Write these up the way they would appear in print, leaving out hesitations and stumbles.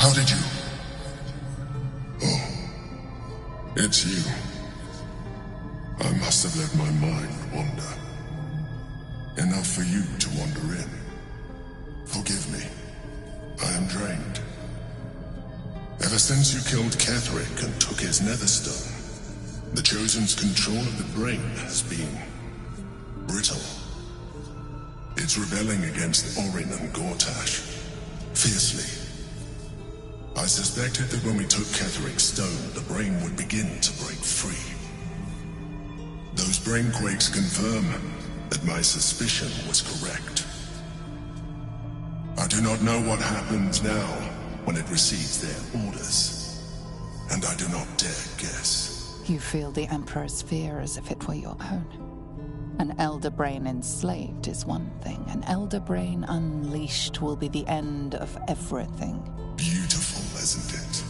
How did you? Oh, it's you. I must have let my mind wander. Enough for you to wander in. Forgive me. I am drained. Ever since you killed Ketheric and took his netherstone, the Chosen's control of the brain has been brittle. It's rebelling against Orin and Gortash fiercely. I suspected that when we took Ketheric's stone, the brain would begin to break free. Those brain quakes confirm that my suspicion was correct. I do not know what happens now when it receives their orders, and I do not dare guess. You feel the Emperor's fear as if it were your own. An Elder Brain enslaved is one thing. An Elder Brain unleashed will be the end of everything. Beautiful, isn't it?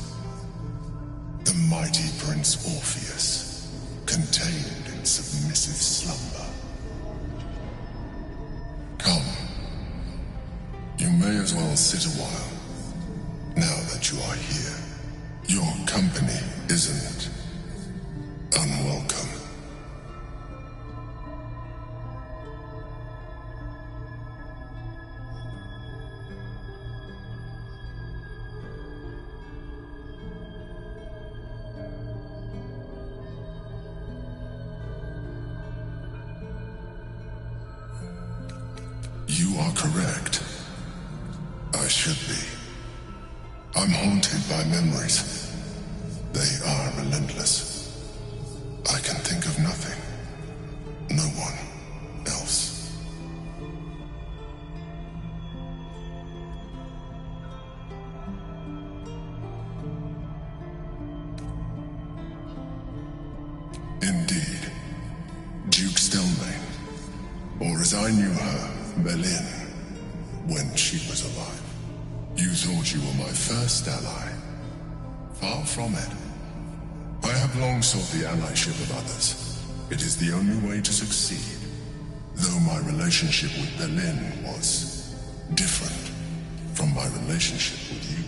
The mighty Prince Orpheus, contained in submissive slumber. Come. You may as well sit a while, now that you are here. Your company isn't unwelcome. You are correct. I should be. I'm haunted by memories. They are relentless. I can think of nothing. No one else. Indeed. Duke Stelmane. Or as I knew her, Berlin, when she was alive. You thought you were my first ally. Far from it. I have long sought the allyship of others. It is the only way to succeed. Though my relationship with Berlin was different from my relationship with you.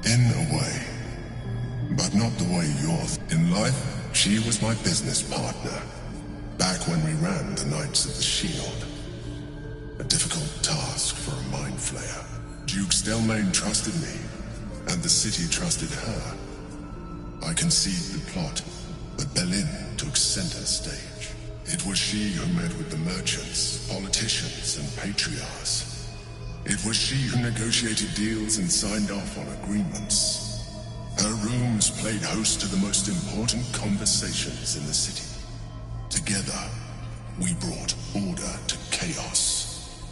In a way, but not the way yours. In life, she was my business partner, back when we ran the Knights of the Shield. A difficult task for a mind flayer. Duke Stelmane trusted me, and the city trusted her. I conceived the plot, but Berlin took center stage. It was she who met with the merchants, politicians, and patriarchs. It was she who negotiated deals and signed off on agreements. Her rooms played host to the most important conversations in the city. Together, we brought order to chaos.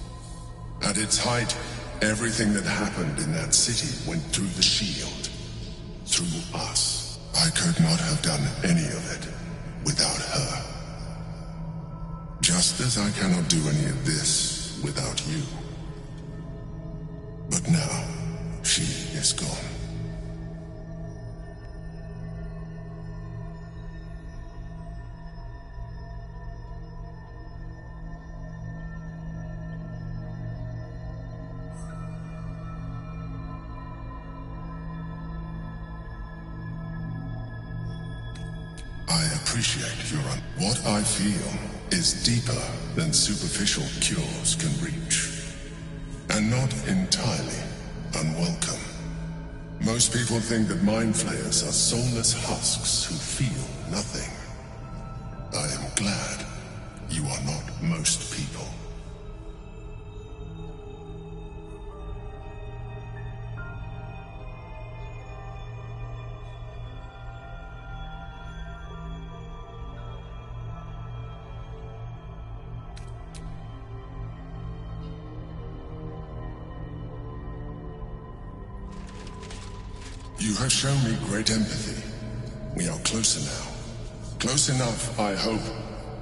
At its height, everything that happened in that city went through the shield. Through us. I could not have done any of it without her. Just as I cannot do any of this without you. But now, she is gone. I appreciate your What I feel is deeper than superficial cures can reach. And not entirely unwelcome. Most people think that mind flayers are soulless husks who feel nothing. I am glad you are not most people. You have shown me great empathy. We are closer now. Close enough, I hope,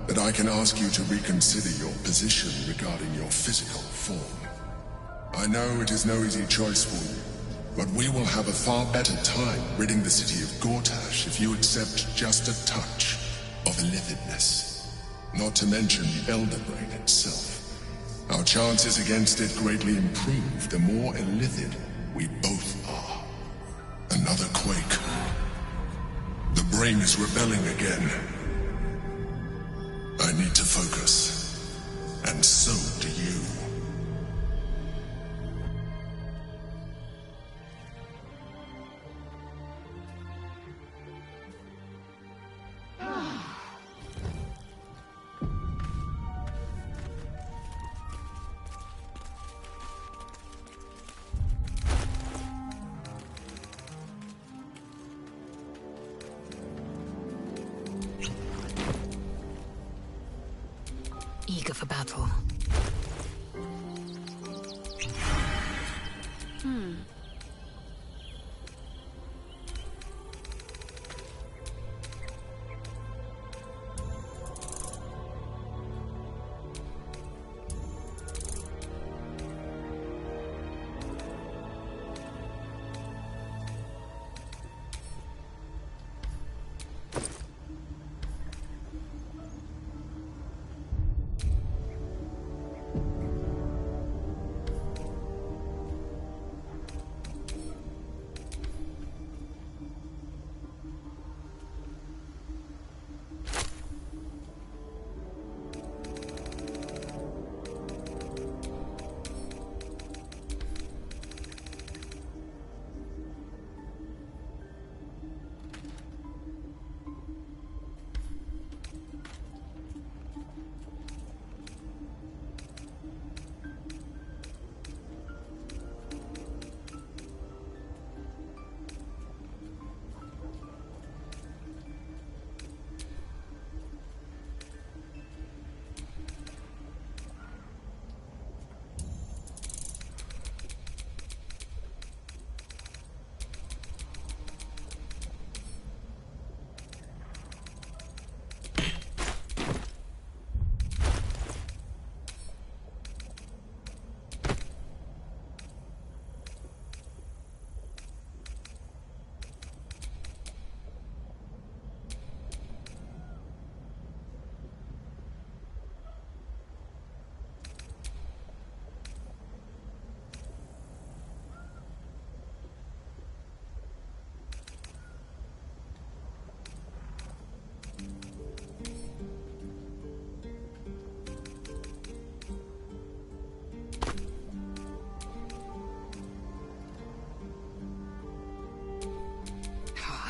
that I can ask you to reconsider your position regarding your physical form. I know it is no easy choice for you, But we will have a far better time ridding the city of Gortash if you accept just a touch of illithidness. Not to mention the Elder Brain itself. Our chances against it greatly improve the more illithid we both are. Another quake. The brain is rebelling again. I need to focus. And so do you. Eager for battle.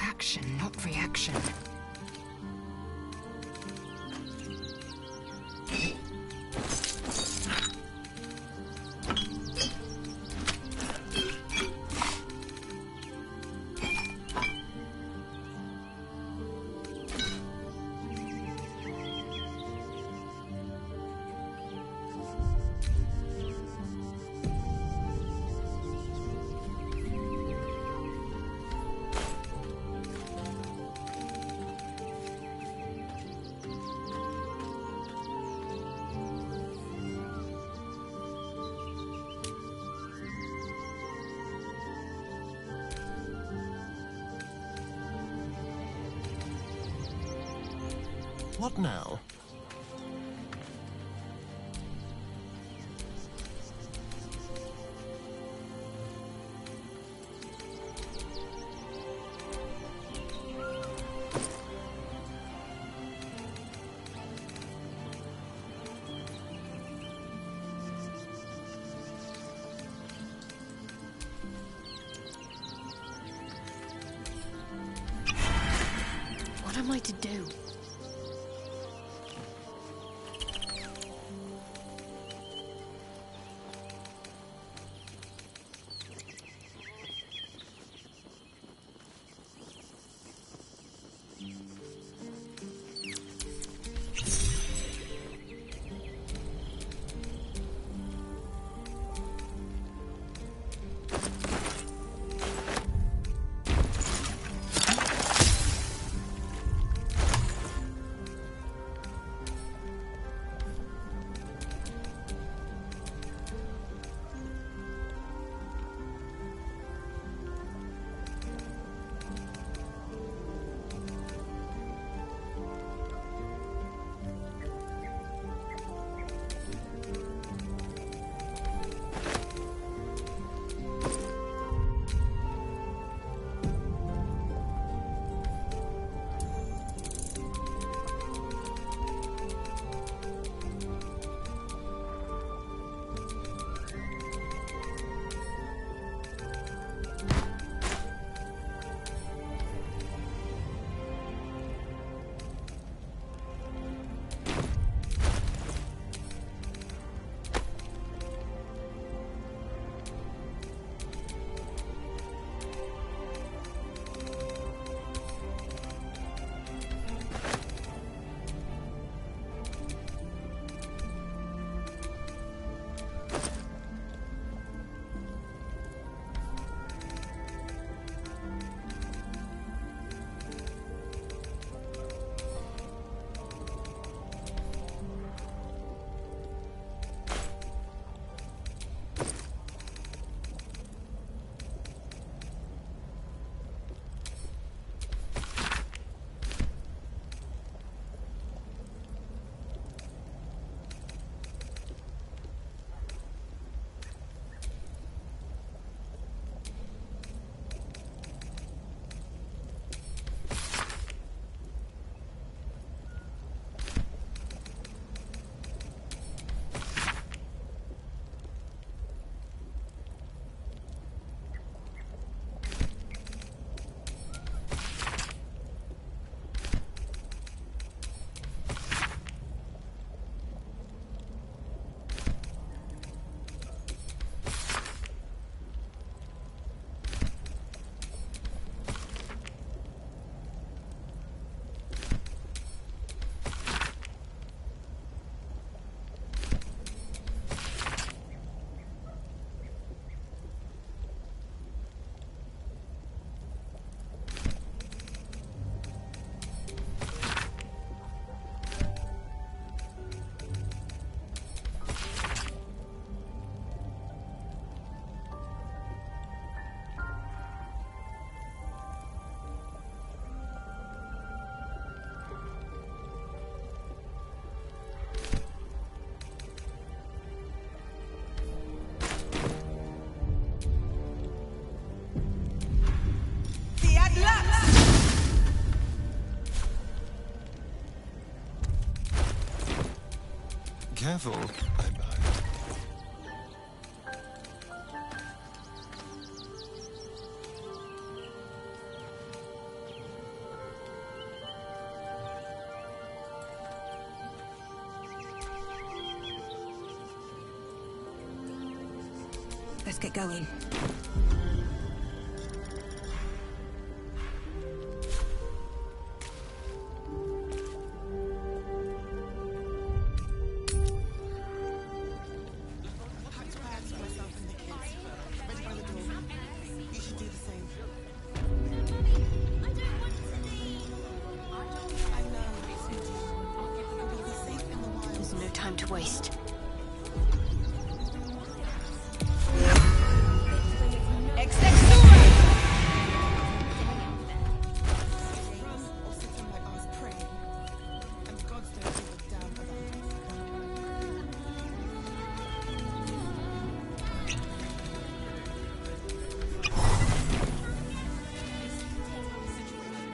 Action, not reaction. What now? What am I to do? Careful, I'm behind. Let's get going. There's no time to waste.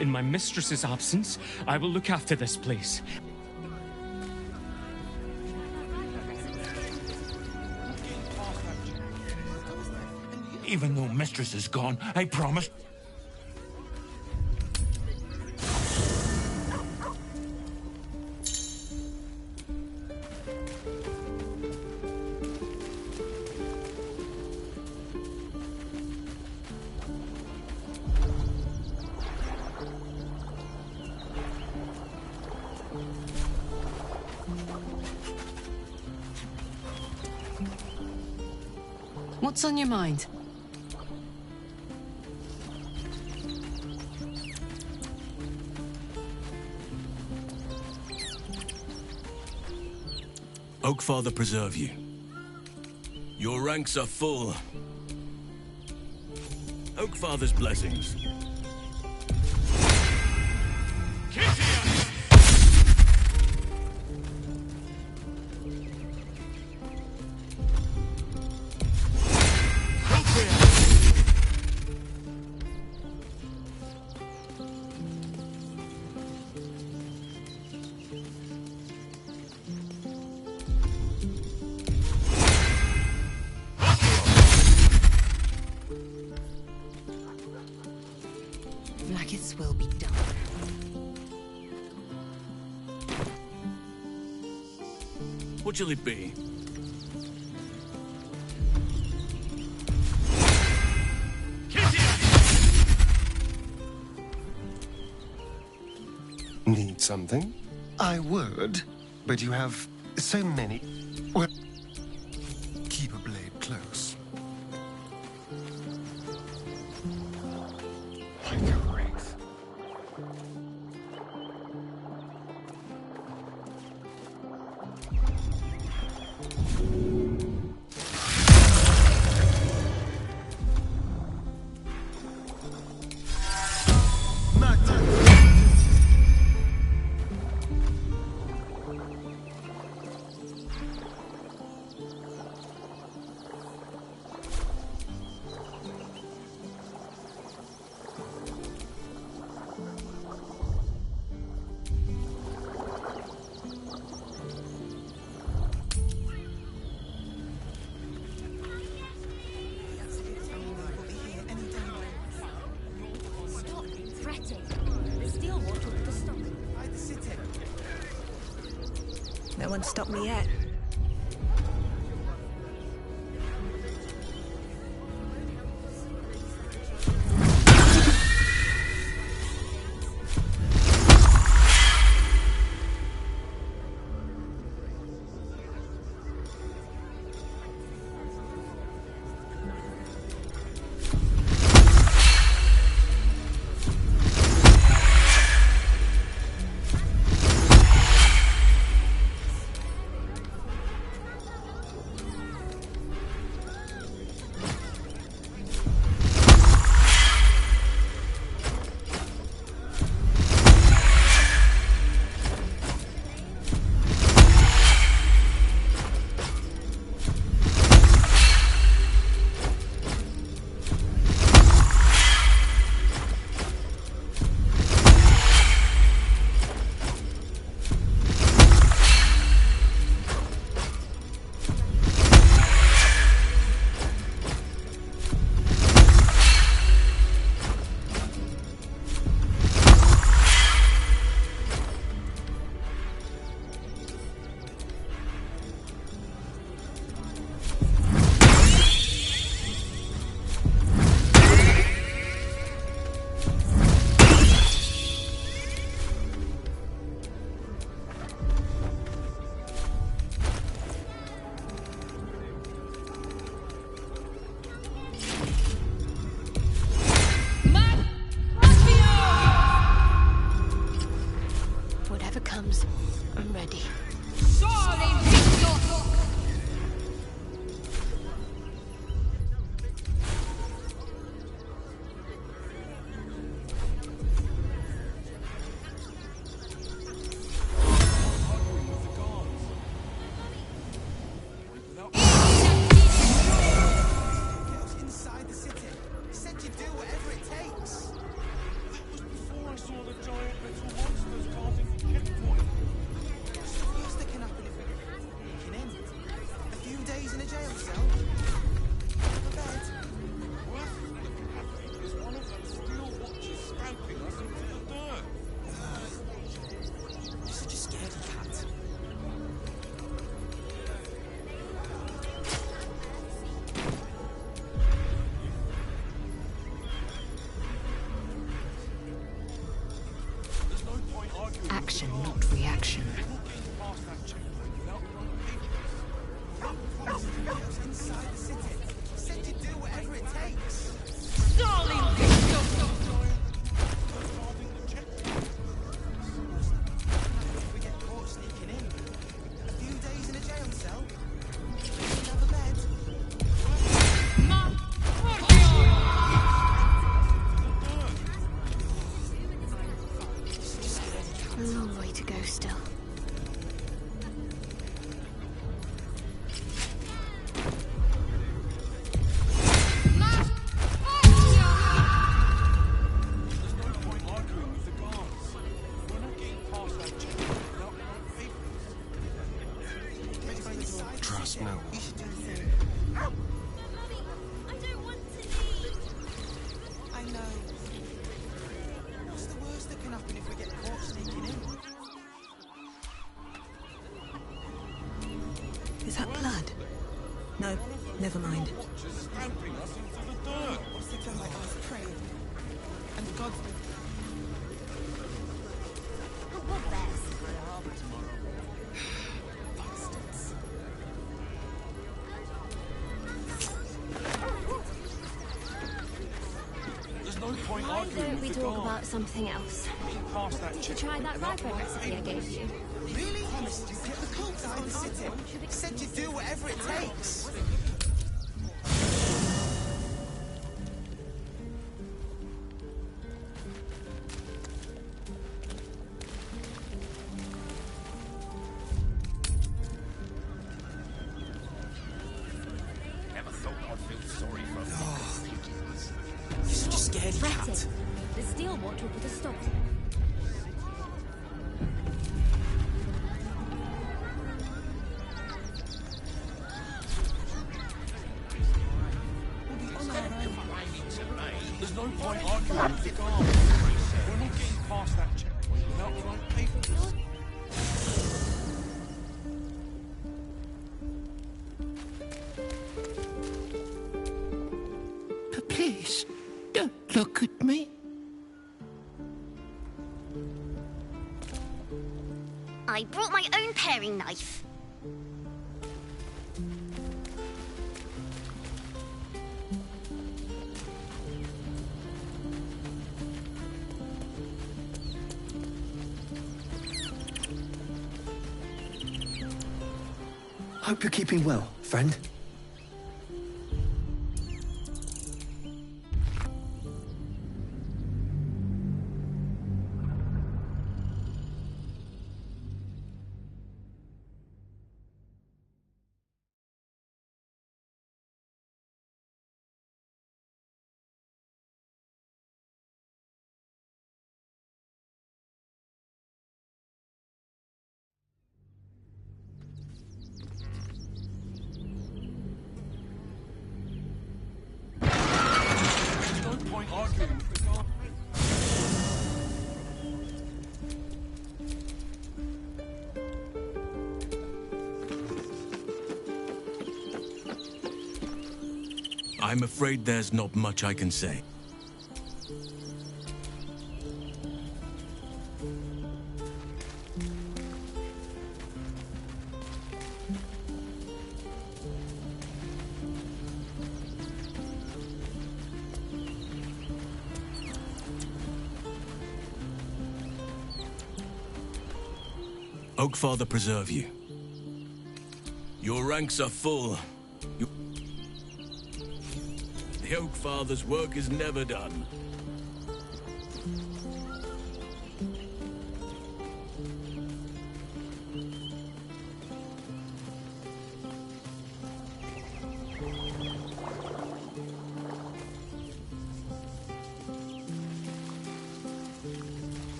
In my mistress's absence, I will look after this place. Even though Mistress is gone, I promise. What's on your mind? Oakfather preserve you. Your ranks are full. Oakfather's blessings. Blacketh's will be done. What shall it be? Need something? I would, but you have so many. Well, keep a blade close. Like a wraith. No one stopped me yet. action, not reaction. A long way to go still. Trust no one. I know. What's the worst that can happen if we get caught sneaking in? Is that blood? No, never mind. I'll sit on my ass praying. And God's... Why don't we talk about something else? Did you try that rye recipe I gave you? Really? Honestly, the cult out of the city. Said you'd do whatever it takes. Never thought I'd feel sorry for him. You're such a scaredy Threat cat. it. The steel watch will put a stop to it. There's no point arguing with the guard. We're not getting past that checkpoint without the right papers. Please, don't look at me. I brought my own paring knife. Hope you're keeping well, friend. Arguing with the guard. I'm afraid there's not much I can say. Oakfather preserve you. Your ranks are full. The Oakfather's work is never done.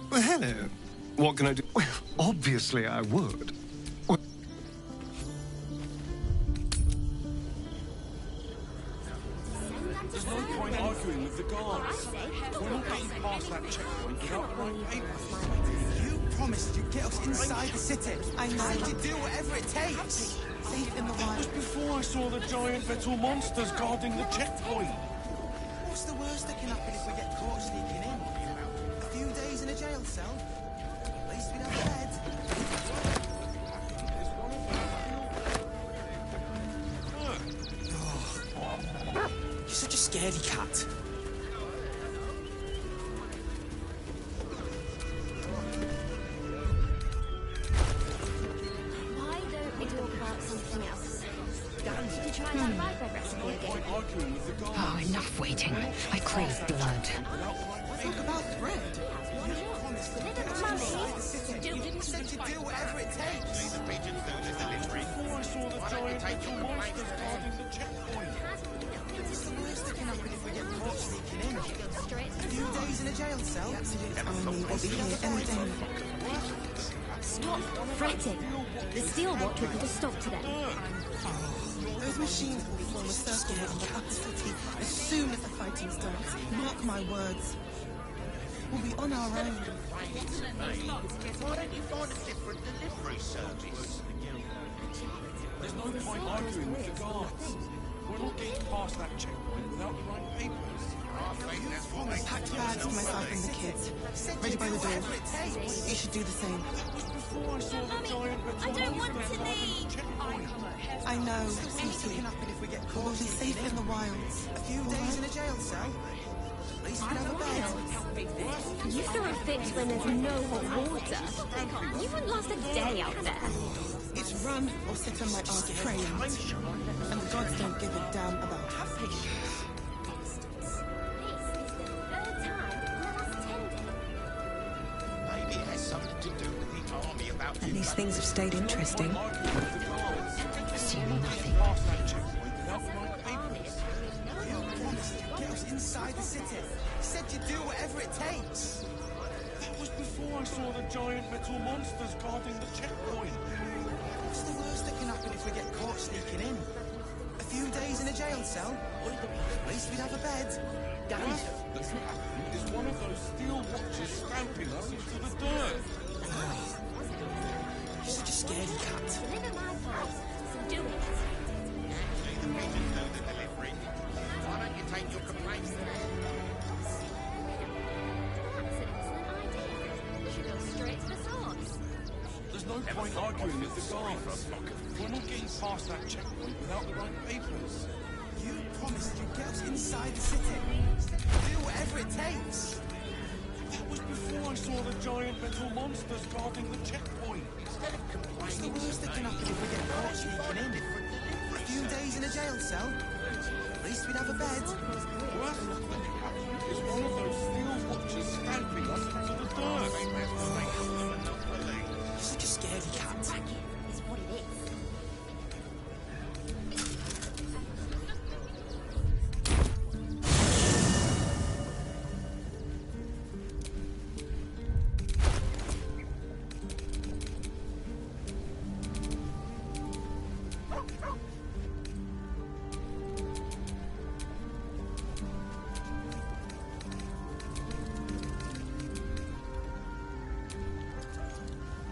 Well, hello. What can I do? Well, obviously I would. Well, There's no point arguing with the guards. We're not getting past that checkpoint without the right papers. You promised you'd get us inside the city. I know. You'd do whatever it takes. Safe in the wild. Just before I saw the giant metal monsters guarding the checkpoint. What's the worst that can happen if we get caught sneaking in? A few days in a jail cell? At least we'd have a bed. Oh. You're such a scaredy cat. Why don't we talk about something else? Did you try that rye bread recipe again? Oh, enough waiting. I crave blood. Talk about bread. Mummy, Said you'd do whatever it takes. Before I saw the giant metal monsters guarding the checkpoint. What's the worst that can happen if we get caught sneaking in? A few days in a jail cell? Absolutely. We'll be here any day. Stop fretting. The steel watch will put a stop to them. Those machines will form a circle around the upper city as soon as the fighting starts. Mark my words. We'll be on our own. Why don't you find a different delivery service? There's no point arguing with the guards. We're not getting past that checkpoint without the right papers. Packed bags for myself and the kids. Ready by the door. You should do the same. Before I saw the giant metal I don't want monsters to guarding the leave. checkpoint. I know, What's me that too. can happen if we get We'll caught be safe sneaking in the wilds. A few days in a jail cell? At least we'd have a bed. You throw a fit when there's no hot water. You wouldn't last a day out there. It's run or sit on my ass praying. And the gods don't give a damn about us. Maybe it has something to do with the army about At least things have stayed interesting. Assuming nothing. Past that checkpoint without the right papers. You promised you'd get us inside the city. Said you'd do whatever it takes. That was before I saw the giant metal monsters guarding the checkpoint. What's the worst that can happen if we get caught sneaking in? A few days in a jail cell? At least we'd have a bed. Worst that's happened is one of those steel watches stamping us into the dirt. You're such a scaredy cat. Deliver my price, so do it. Actually, the pigeons do the delivery. Why don't you take your complaints there? That's an excellent idea. You should go straight to the source. There's no point arguing with the guards. We're not getting past that checkpoint without the right papers. You promised you'd get us inside the city. Do whatever it takes. That was before I saw the giant metal monsters guarding the checkpoint. What's the worst that can happen if we get caught sneaking in? A few days in a jail cell? At least we'd have a bed. Worst that's happened is one of those steel watches stamping us into the dirt. You're such a scaredy cat. Racket is what it is.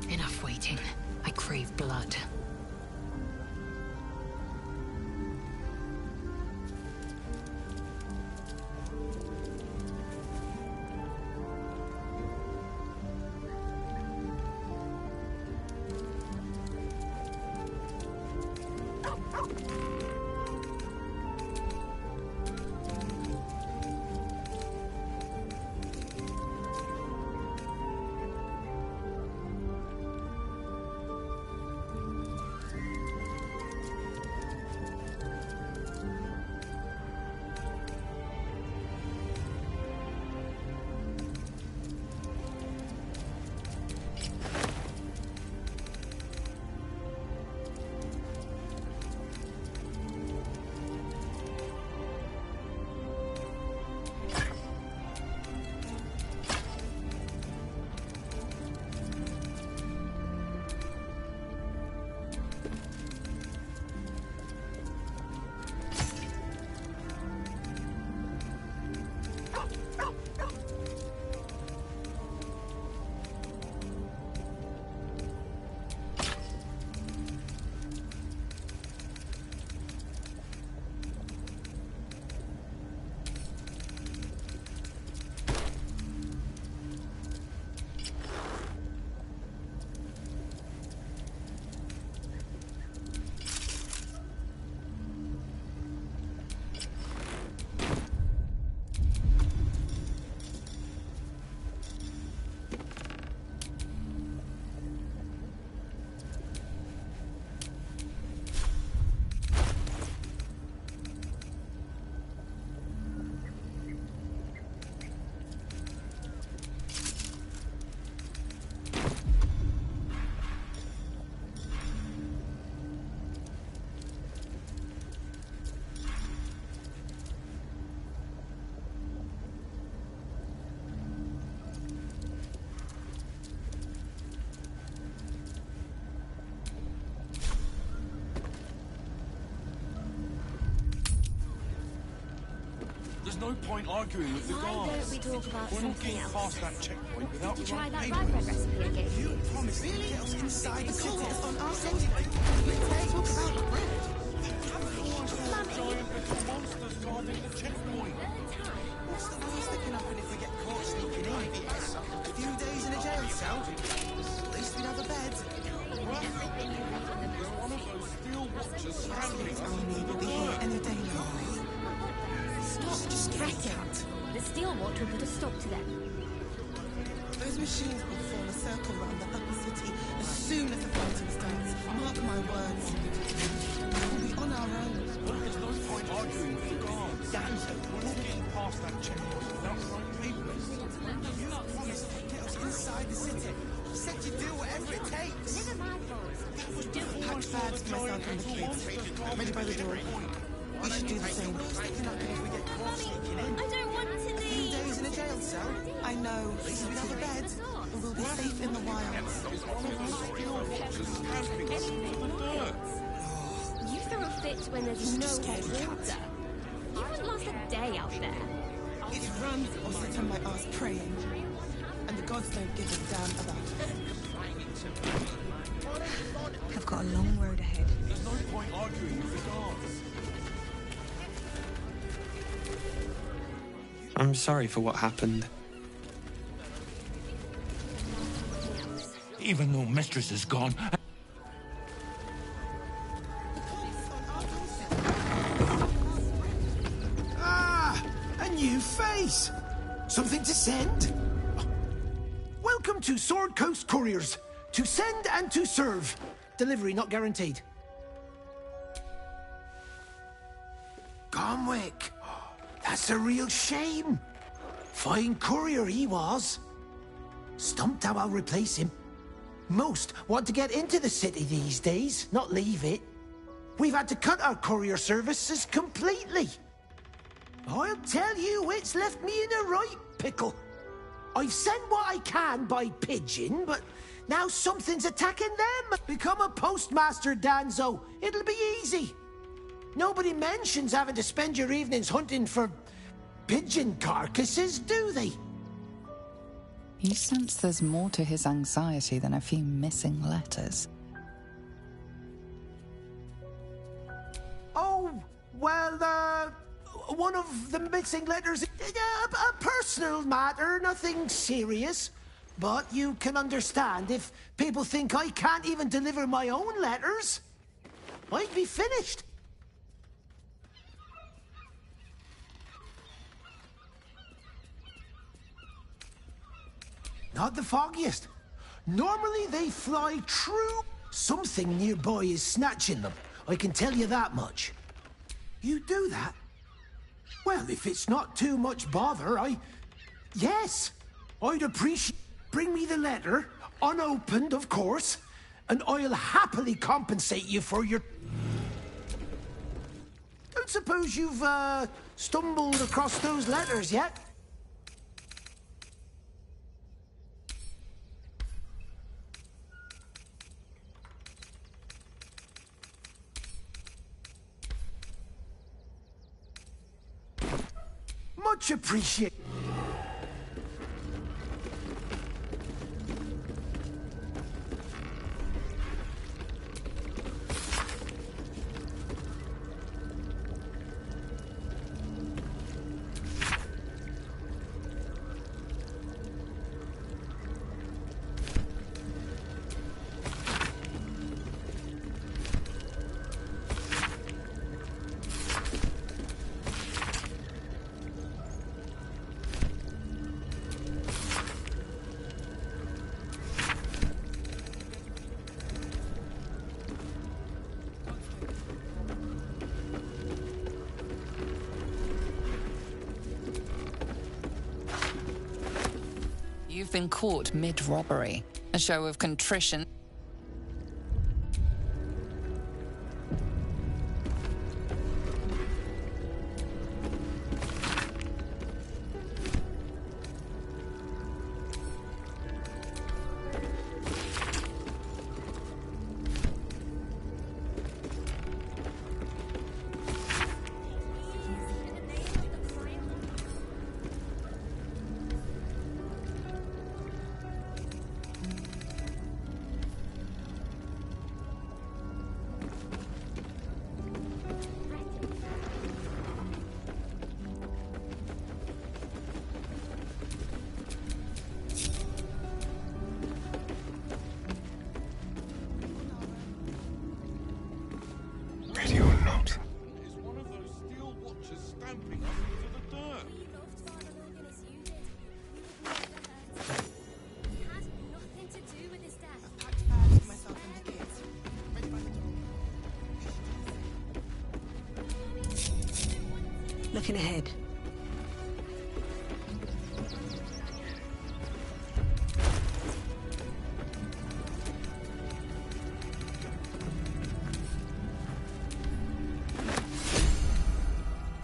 Enough waiting. I crave blood. There's no point arguing with the Why guards. don't we talk about We're not something getting else? past that checkpoint without Did the you try right that paperwork. rye bread recipe I gave you? Promise to get us inside the city. On our side. Let's talk about the bread. Giant little monsters guarding the checkpoint. What's the worst that can happen if we get caught sneaking in? A few days in a jail cell. At least we'd have a bed. There's one of those steel watchers scrambling us Only into we'll the be here dirt. any day now. Stop fretting. The steel watch will put a stop to them. Those machines will form a circle around the upper city as soon as the fighting starts. Mark my words. We'll be on our own. There's no point arguing with the guards. We're not getting past that checkpoint without the right papers. You promised to get us inside the city. You said you'd do whatever it takes. Never mind, boys. Packed bags for myself and the kids. Ready by the door. We should do the same. If we get caught sneaking in. I don't want to A few leave. days in a jail cell. I know. At least we'd have a bed. And we'll be safe in the wilds. You throw a fit when there's no hot water. You wouldn't last a day out there. It's run or sit on my ass praying. And the gods don't give a damn about it. I've got a long road ahead. There's no point arguing with the guards. I'm sorry for what happened. Even though Mistress is gone, A new face! Something to send? Welcome to Sword Coast Couriers. To send and to serve. Delivery not guaranteed. Gomwick! That's a real shame. Fine courier he was. Stumped how I'll replace him. Most want to get into the city these days, not leave it. We've had to cut our courier services completely. I'll tell you, it's left me in a right pickle. I've sent what I can by pigeon, but now something's attacking them. Become a postmaster, Danzo. It'll be easy. Nobody mentions having to spend your evenings hunting for pigeon carcasses, do they? You sense there's more to his anxiety than a few missing letters. Oh, well, one of the missing letters, a personal matter, nothing serious. But you can understand if people think I can't even deliver my own letters, I'd be finished. Not the foggiest. Normally they fly true. Something nearby is snatching them. I can tell you that much. You do that? Well, if it's not too much bother, yes, I'd appreciate... Bring me the letter, unopened, of course, and I'll happily compensate you for your... Don't suppose you've, stumbled across those letters yet? Much appreciated. You've been caught mid-robbery. A show of contrition. Looking ahead.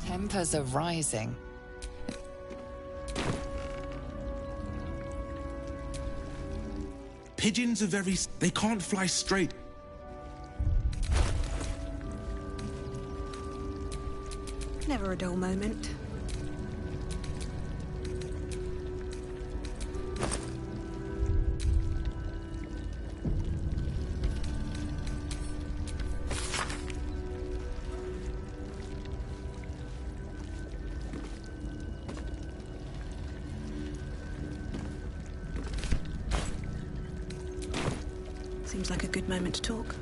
Tempers are rising. Pigeons are very... They can't fly straight. Never a dull moment. Seems like a good moment to talk.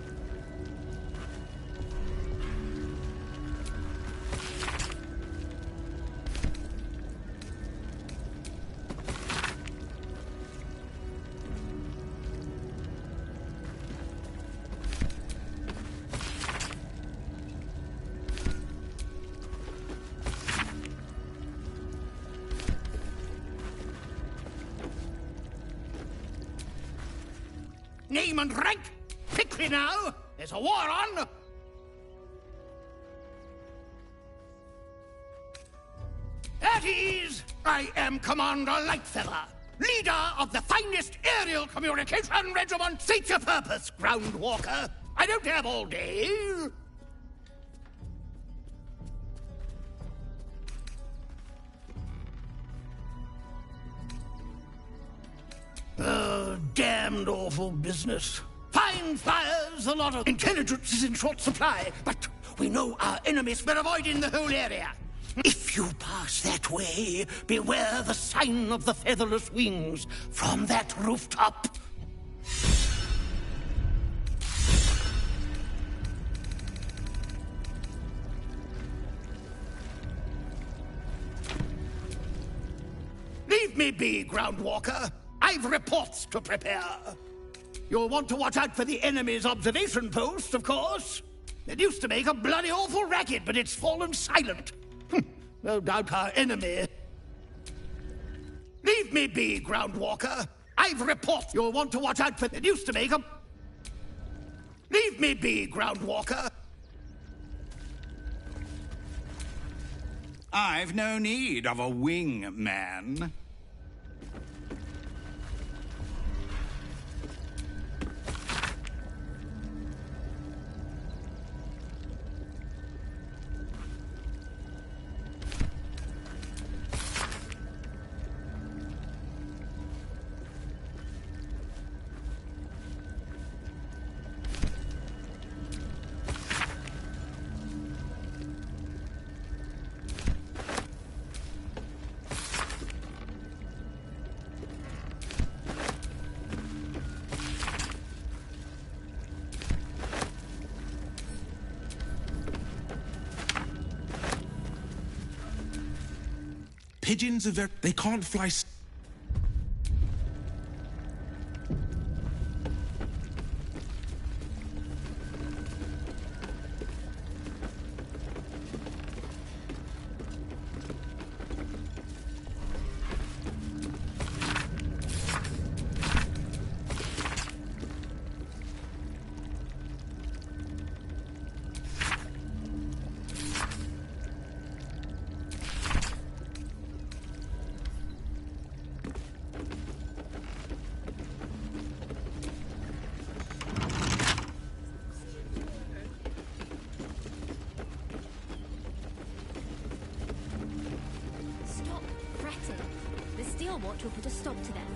Name and rank! Quickly now! There's a war on! At ease! I am Commander Lightfeather, leader of the finest aerial communication regiment. State your purpose, ground walker. I don't have all day. Damned awful business. Fine fires, a lot of intelligence is in short supply, but we know our enemies. We're avoiding the whole area. If you pass that way, beware the sign of the featherless wings from that rooftop. Leave me be, Groundwalker. I've reports to prepare. You'll want to watch out for the enemy's observation post, of course. It used to make a bloody awful racket, but it's fallen silent. No doubt our enemy. Leave me be, Groundwalker. I've reports. You'll want to watch out for... It used to make a... Leave me be, Groundwalker. I've no need of a wing man. Pigeons are very... They can't fly... Watch will put a stop to them.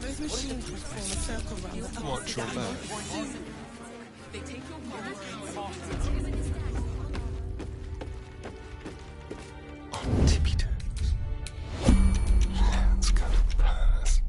Those machines would form a circle around the upper Watch your back. They take your On tippy toes. Let's go to Paris.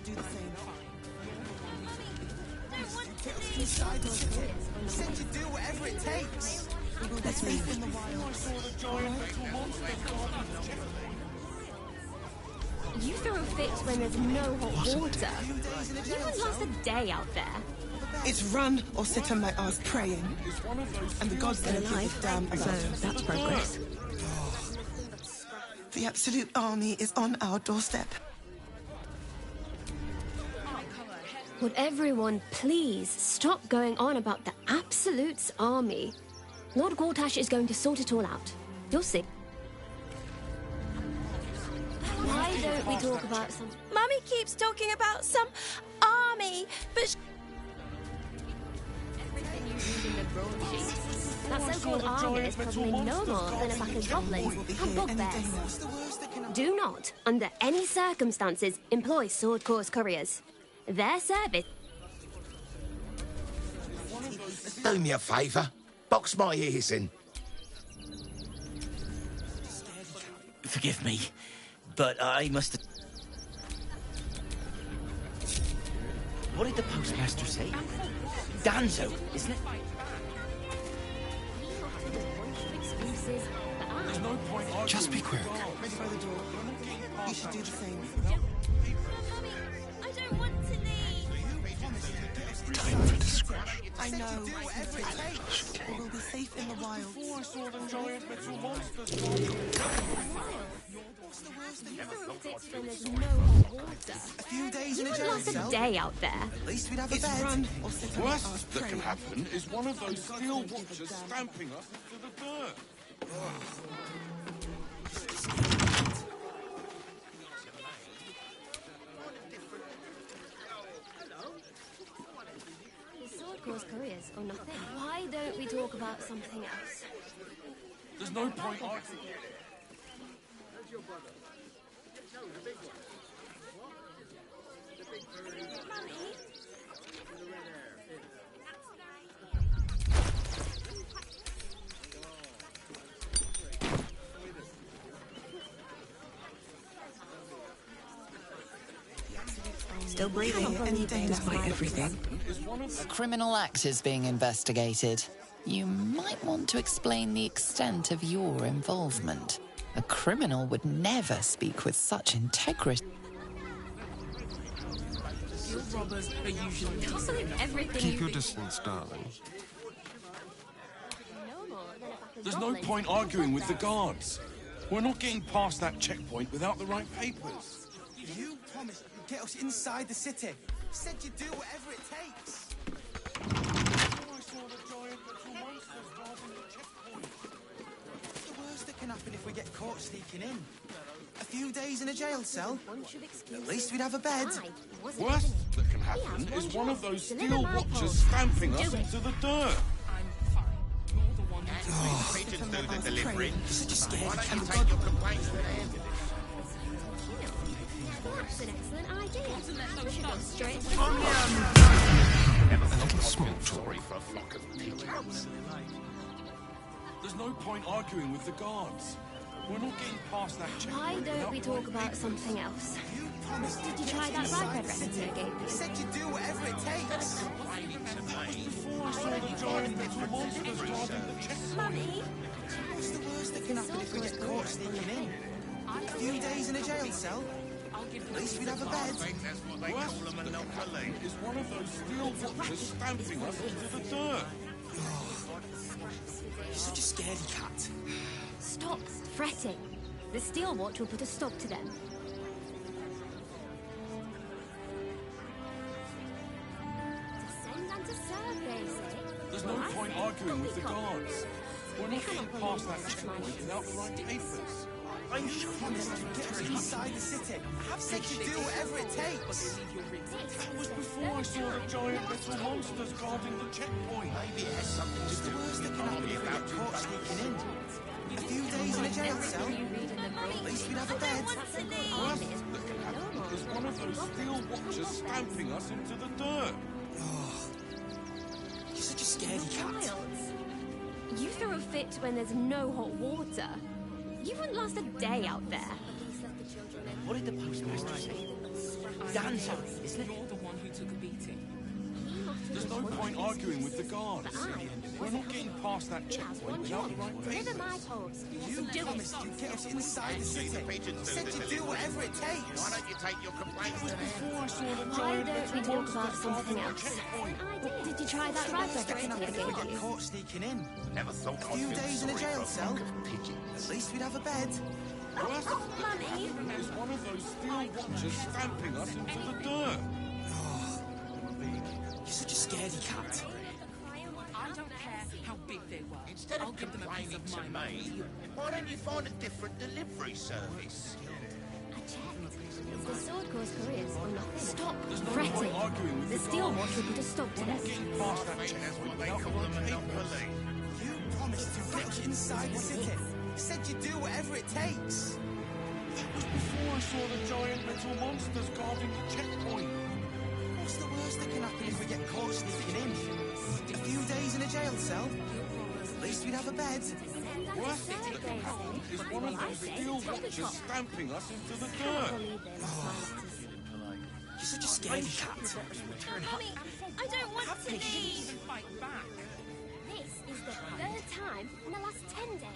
should do the same. Get us inside the city. Said you'd do whatever it takes. Let's leave. In the wild. You throw a fit when there's no hot water. You wouldn't last a day out there. It's run or sit on my ass praying. And the gods don't give a damn about it. That's progress. The absolute army is on our doorstep. Would everyone please stop going on about the Absolute's army? Lord Gortash is going to sort it all out. You'll see. Why don't we talk about some... Mummy keeps talking about some army, but... Everything you read in the broadsheets. That so-called army is probably no more than a pack of goblins and bugbears. Do not, under any circumstances, employ sword course couriers. Their service... Do me a favour. Box my ears in. Forgive me, but I must... What did the postmaster say? Danzo, isn't it? Just be quick. Ready by the door. You should do the same. I don't want to leave. Time for discretion. I know. Whatever it takes. We will be safe in the wild. I saw the giant metal monsters. What's the worst that When there's no hot water. A few days You in a wouldn't jail last a cell. day out there. At least we'd have a It's bed. run Or sit on our ass Worst that can praying. happen is one of those steel watchers stamping us into the dirt. The sword course couriers or nothing. Why don't we talk about something else? There's no point arguing. Still breathing, Any day despite everything. A criminal act is being investigated. You might want to explain the extent of your involvement. A criminal would never speak with such integrity. Guild robbers are usually... Everything Keep you your read. distance, darling. No more than a pack of There's no goblins point and arguing with the bugbears. guards. We're not getting past that checkpoint without the right papers. You promised you'd get us inside the city. Said you'd do whatever it takes. I saw the giant metal monsters guarding the checkpoint. What's the worst that can happen if we get caught sneaking in? A few days in a jail cell? At least we'd have a bed. Worst that can happen is one of those steel watchers stamping us into the dirt. Pigeons do the delivery. Such a scaredy Why don't you cat. take your complaints to them? That's an excellent idea. We should go straight to the A little small talk. For a flock of pigeons. There's no point arguing with the guards. We're not getting past that Why checkpoint don't we without the talk right about papers. something else? Did you Get try us that inside rye bread the recipe city. I gave you? Said you'd do whatever it takes. Before I saw the giant metal monsters guarding the checkpoint. Mummy, What's the worst that can happen if we get caught sneaking in? A few days in a jail cell? At least we'd have a I bed. think that's what they call them a non-relief. Is one of those steel watchers stamping us into the dirt. You're such a scaredy cat. Stop fretting. The Steel Watch will put a stop to them. To send and to serve, they say. There's no point arguing with the guards. We're not getting past that checkpoint without the right papers. You promised you'd get us inside the city. Said you'd do whatever it takes. That was before I saw the giant metal monsters guarding the checkpoint. Maybe it has something to do with the army about to Caught sneaking in. A few days in a jail cell? At least we'd have a bed. Worst that can happen is one of those steel watchers stamping us into the dirt. You're such a scaredy cat. Childs, you throw a fit when there's no hot water. You wouldn't last a day out there. What did the postmaster say? Dan's sorry, isn't it? You're the one who took a beating. There's no point arguing with the guards. We're not getting past that checkpoint without the right Deliver papers. my post. You promised you'd get us inside the city. Said you'd do whatever it takes. Why don't you take your complaints to them? Before I saw the Why giant don't we metal talk monsters about something guarding the else? checkpoint. Did you try that right bread Sticking up recipe I if we gave get you? caught sneaking in. Never thought A I'd few feel days in a sorry jail for a cell. flock of pigeons. At least we'd have a bed. Worse Mummy! Is one of those steel watchers stamping us into the dirt. You're such a scaredy cat. I don't care how big they were. Instead I'll of give them a piece complaining of to my me, why don't you find a different delivery service? I checked. The sword course couriers or nothing. Stop There's no fretting. point arguing with The the steel guards. watch will put a stop to We're not this. getting past that I think that's checkpoint what they without the call a right papers. monopoly. You promised you'd get us inside the city. Said you'd do whatever it takes. That was before I saw the giant metal monsters guarding the checkpoint. What's the worst that can happen if we get caught sneaking in? A few days in a jail cell? At least we'd have a bed. Worse is one of those steel watchers stamping us into the dirt. You're such a scaredy cat. Mummy, I don't want to leave! fight back. This is the third time in the last 10 days.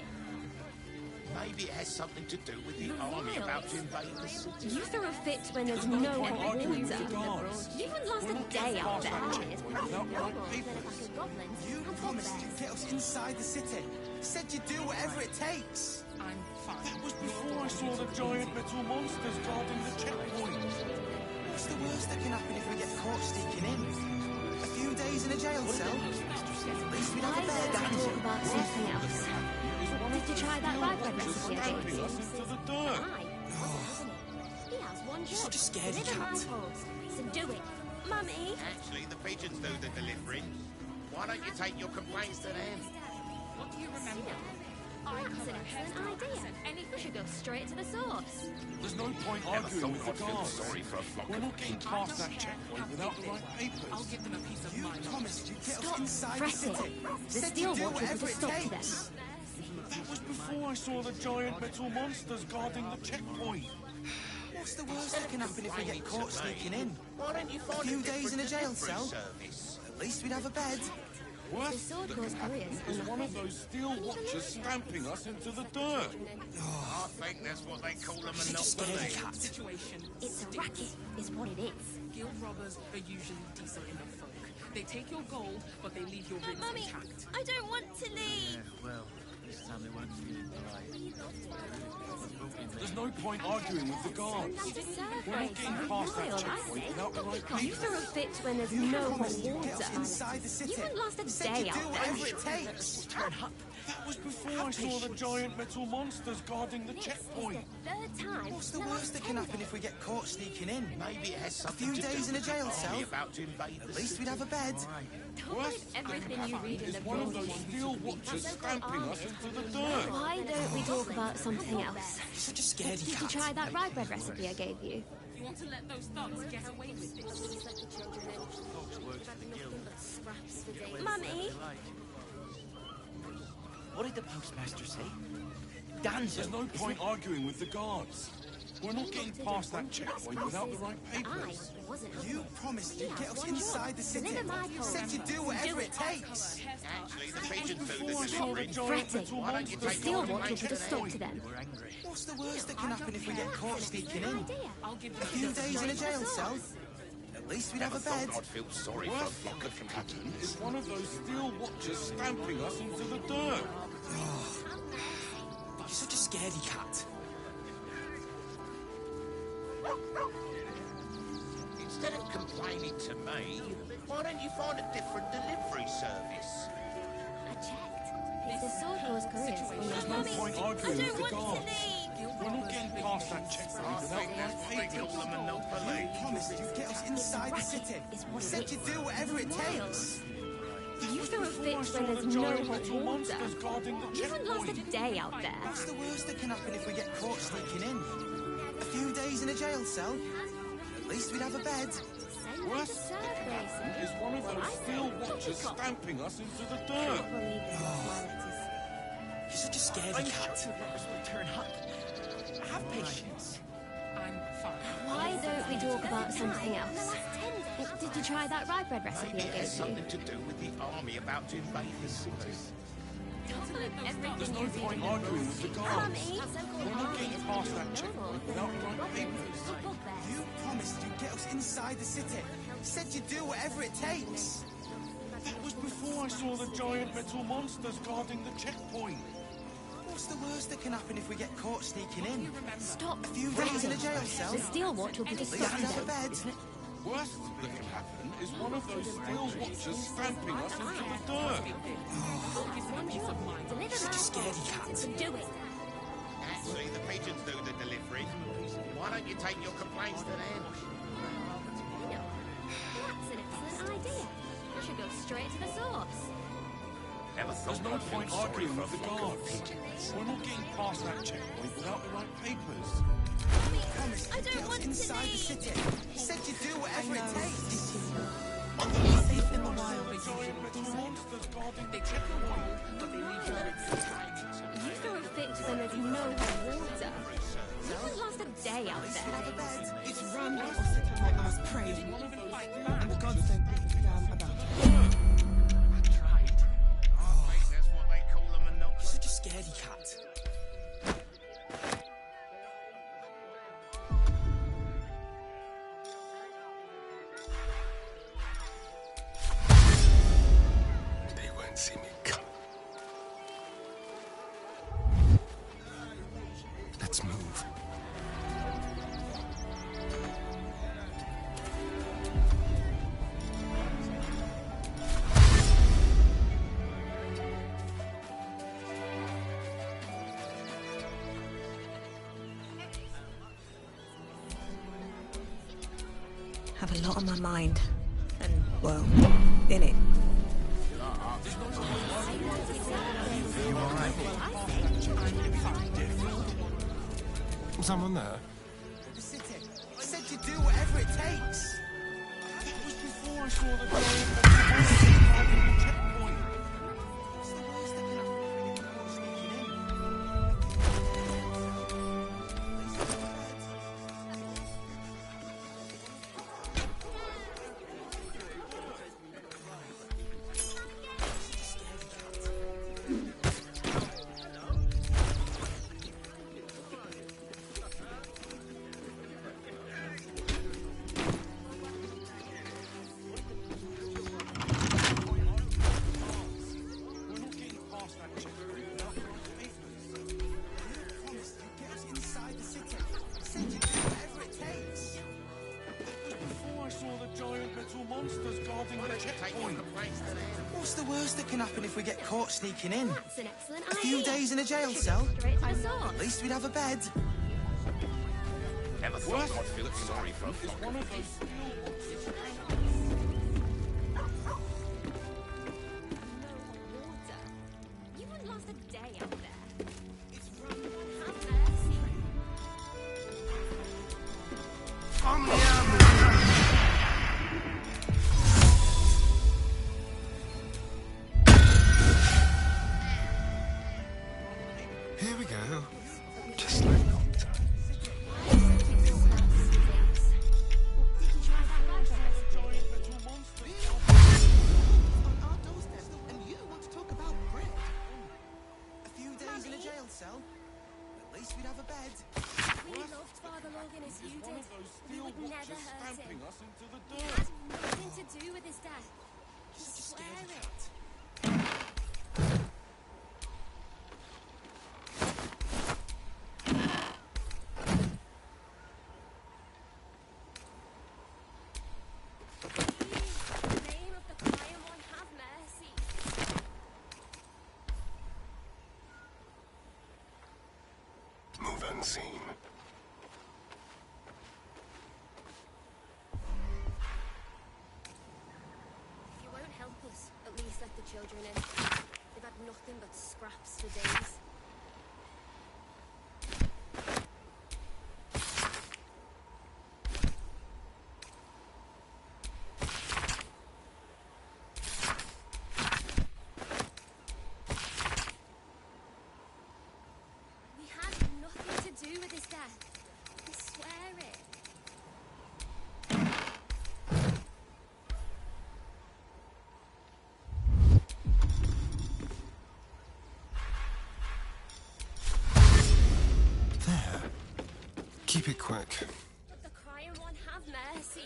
Maybe it has something to do with the army about to invade the city. You throw a fit when there's no point hot arguing with the water. guards. You wouldn't last We're a not day getting out past there. that checkpoint without the right papers. You promised you'd get us inside the city. Said you'd do whatever it takes. I'm fine. That was before I saw the giant metal monsters guarding the checkpoint. What's the worst that can happen if we get caught sneaking in? A few days in a jail cell? At least we'd have Why a bed. don't we talk about something else? Did you try that right bread recipe I gave Stamping you? us into the dirt. He has one You're such a job. scaredy Deliver my cat. post. So do it. Mummy! Actually, the pigeons do the delivering. Why don't you take your complaints to them? What do you remember? That's an excellent idea. We should go straight to the source. There's no point Never arguing with thought the I'd feel guards. sorry for a flock We're of not getting pigeons. past that checkpoint without the right I'll papers. give them a piece of You my promised you'd get us Stop inside the fretting. city. The Said steel you'd do watch will whatever put a it stop to takes. them. That was before I saw the giant metal monsters guarding the checkpoint. What's the worst that can happen if we get caught sneaking in? Why don't you A find few a days in a different jail delivery cell? service? At least we'd have a bed. The Worse sword that course can couriers happen or is one of nothing. those steel watchers stamping us into the dirt. I think that's what they call a Such a scaredy monopoly. cat. situation. It's a racket, is what it is. Guild robbers are usually decent enough folk. They take your gold, but they leave your ribs Mummy, intact. I don't want to leave! Well, this time they weren't feeling polite. There's no point arguing with the guards. We're not getting past that checkpoint without the right You papers. throw a fit when there's You no hot promised you'd get us water. inside the city. You wouldn't last a Said day you'd out do there. whatever it takes. That was before I saw the giant metal monsters guarding the This is checkpoint. the third time. What's the in worst last that can 10 happen if we get caught sneaking in? Maybe it has A something few to days do in a with the jail army cell? about to invade At the least city. we'd have a bed. Don't believe everything you read in the Is one of book. those steel watchers stamping us into the dirt. Why don't we talk about something else? You're such a scaredy Did you cat. try that rye bread recipe I gave you? You want to let those thugs get away with this? Mummy! What did the postmaster say? Dan's There's no point arguing with the guards. We're not getting past that checkpoint without the right papers. You promised you'd get us inside the city. Said you'd do whatever it takes. Actually, the pigeons do the Before I saw the delivering. giant metal Why don't you monsters take Steel your watch will guarding put the a stop to checkpoint. them. What's the worst that can happen if we get caught sneaking in? I'll give A them few days in a jail cell? At least we'd have Never a bed. thought I'd feel sorry for a flock of pigeons. Is one of those steel watchers stamping us into the dirt. You're such a scaredy cat. Instead of complaining to me, why don't you find a different delivery service? I checked. The sword course couriers or There's no nothing. point I arguing with don't the want to guards. leave! We're not getting past that checkpoint I without think the that's right what they papers. call a monopoly. Promised you'd get us inside the city. Said you'd do whatever it takes. You throw a fit Before I when saw there's the no giant hot metal water. monsters guarding the You wouldn't last a checkpoint. day out there. What's the worst that can happen if we get caught sneaking in? A few days in a jail cell? At least we'd have a bed. Worse is one of those steel watchers stamping us into the dirt. You're such a scaredy cat. Turn up. Have patience. I'm fine. Why don't we talk about something else? Did you try that rye bread recipe I Maybe it gave has you? something to do with the army about to invade the city. There's no point arguing with the guards. We're not getting past that checkpoint without the right papers. You promised you'd get us inside the city. Said you'd do whatever it takes. That was before I saw the giant metal monsters guarding the checkpoint. What's the worst that can happen if we get caught sneaking in? Stop. A few days in a jail cell. The steel watch will be At least we'd have a bed. Worst that can happen is one of those steel watchers stamping us into the dirt. Such a scaredy cat. Do it. Actually, the pigeons do the delivery. Why don't you take your complaints to them? That's an excellent idea. I should go straight to the source. There's no point arguing with the guards. We're not getting past that checkpoint without the right papers. I don't want inside the city. Said you'd do whatever it takes. Safe in the wild. Giant metal monsters guarding the checkpoint. You throw a fit when there's no water. You could last a day out there. It's run by us prayed. And the gods don't give a damn about it. I think that's what they call a monopoly. You're such a scaredy cat. They won't see me come. Let's move. Have a lot on my mind. And, well, in it. You alright? Someone there? The city. Said you'd do whatever it takes. That was before I saw the giant metal monsters guarding the checkpoint. What's the worst that can happen if we get caught sneaking in? We're not getting past that checkpoint without the right papers. You promised you'd get us inside the city. Said you'd do whatever it takes. That was before I saw the giant metal monsters guarding Why the don't you take your checkpoint. complaints to them? What's the worst that can happen if we get caught sneaking in? That's an excellent A idea. few days in a jail cell. Straight to the source. At least we'd have a bed. Never thought I'd feel sorry for Is one of those steel watchers. Water. You wouldn't last a day out there. It's run. Have mercy. Here we go. Just like Doctor. Did you try that rye bread recipe? On our doorstep, and you want to talk about bread? A few days in a jail cell. At least we'd have a bed. We loved Father Logan as you One did. of those We steel would never watchers hurt him. stamping us into the He dirt. had nothing to do with his death. Such a Swear scaredy it. cat. In the name of the Quiet One, have mercy. Move unseen. If you won't help us, at least let the children in. They've had nothing but scraps for days. We had nothing to do with his death. I swear it. Keep it quick. The crying one, have mercy.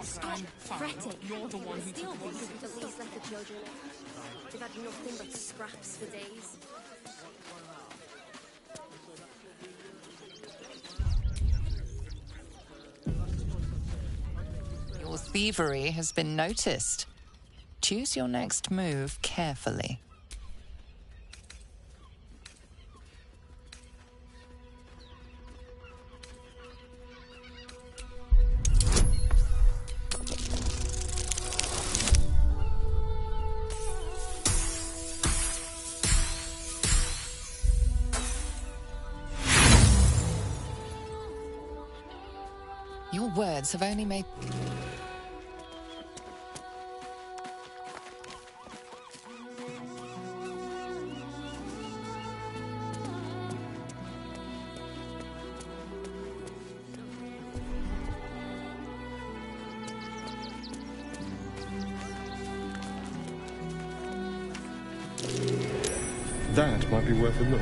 Stop fretting. You're the one who Still took want to at least let the children in. They've had nothing but scraps for days. Your thievery has been noticed. Choose your next move carefully. Your words have only made... That might be worth a look.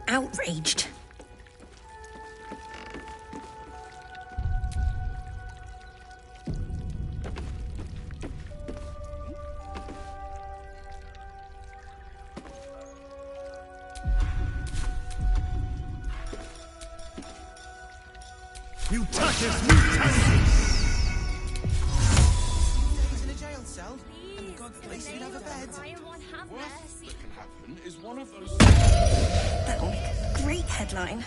Outraged. Mutatis mutandis! Days in a jail cell, and the gods place you never bed. Worst that can happen is one of those... That'll make a great headline.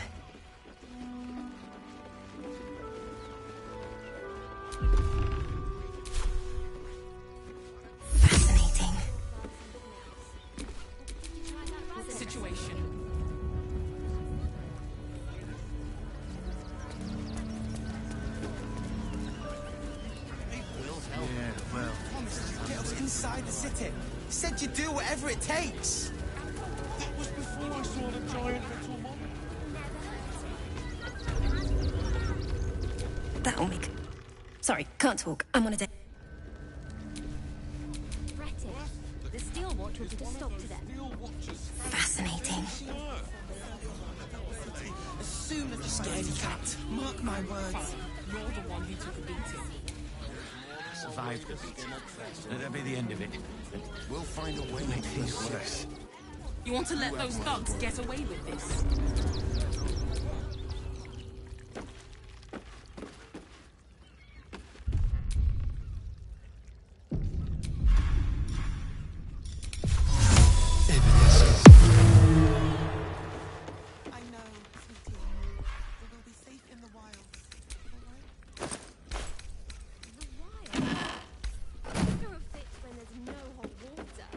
Fascinating. Situation. Yeah, well. Promised you'd get us inside the city. Said you'd do whatever it takes. That was before I saw the giant little mom. That'll make... Sorry, can't talk. I'm on a date. Fretting. The Steel Watch will put a stop to them. Fascinating. As soon as the scaredy cat. Mark my words. You're the one who took a beating. Survived the beating. Let that be the end of it. We'll find a way to Make things worse. You want to let those thugs get away with this? I know, sweetie. We will be safe in the wilds. The wild? Through a fit when there's no hot water.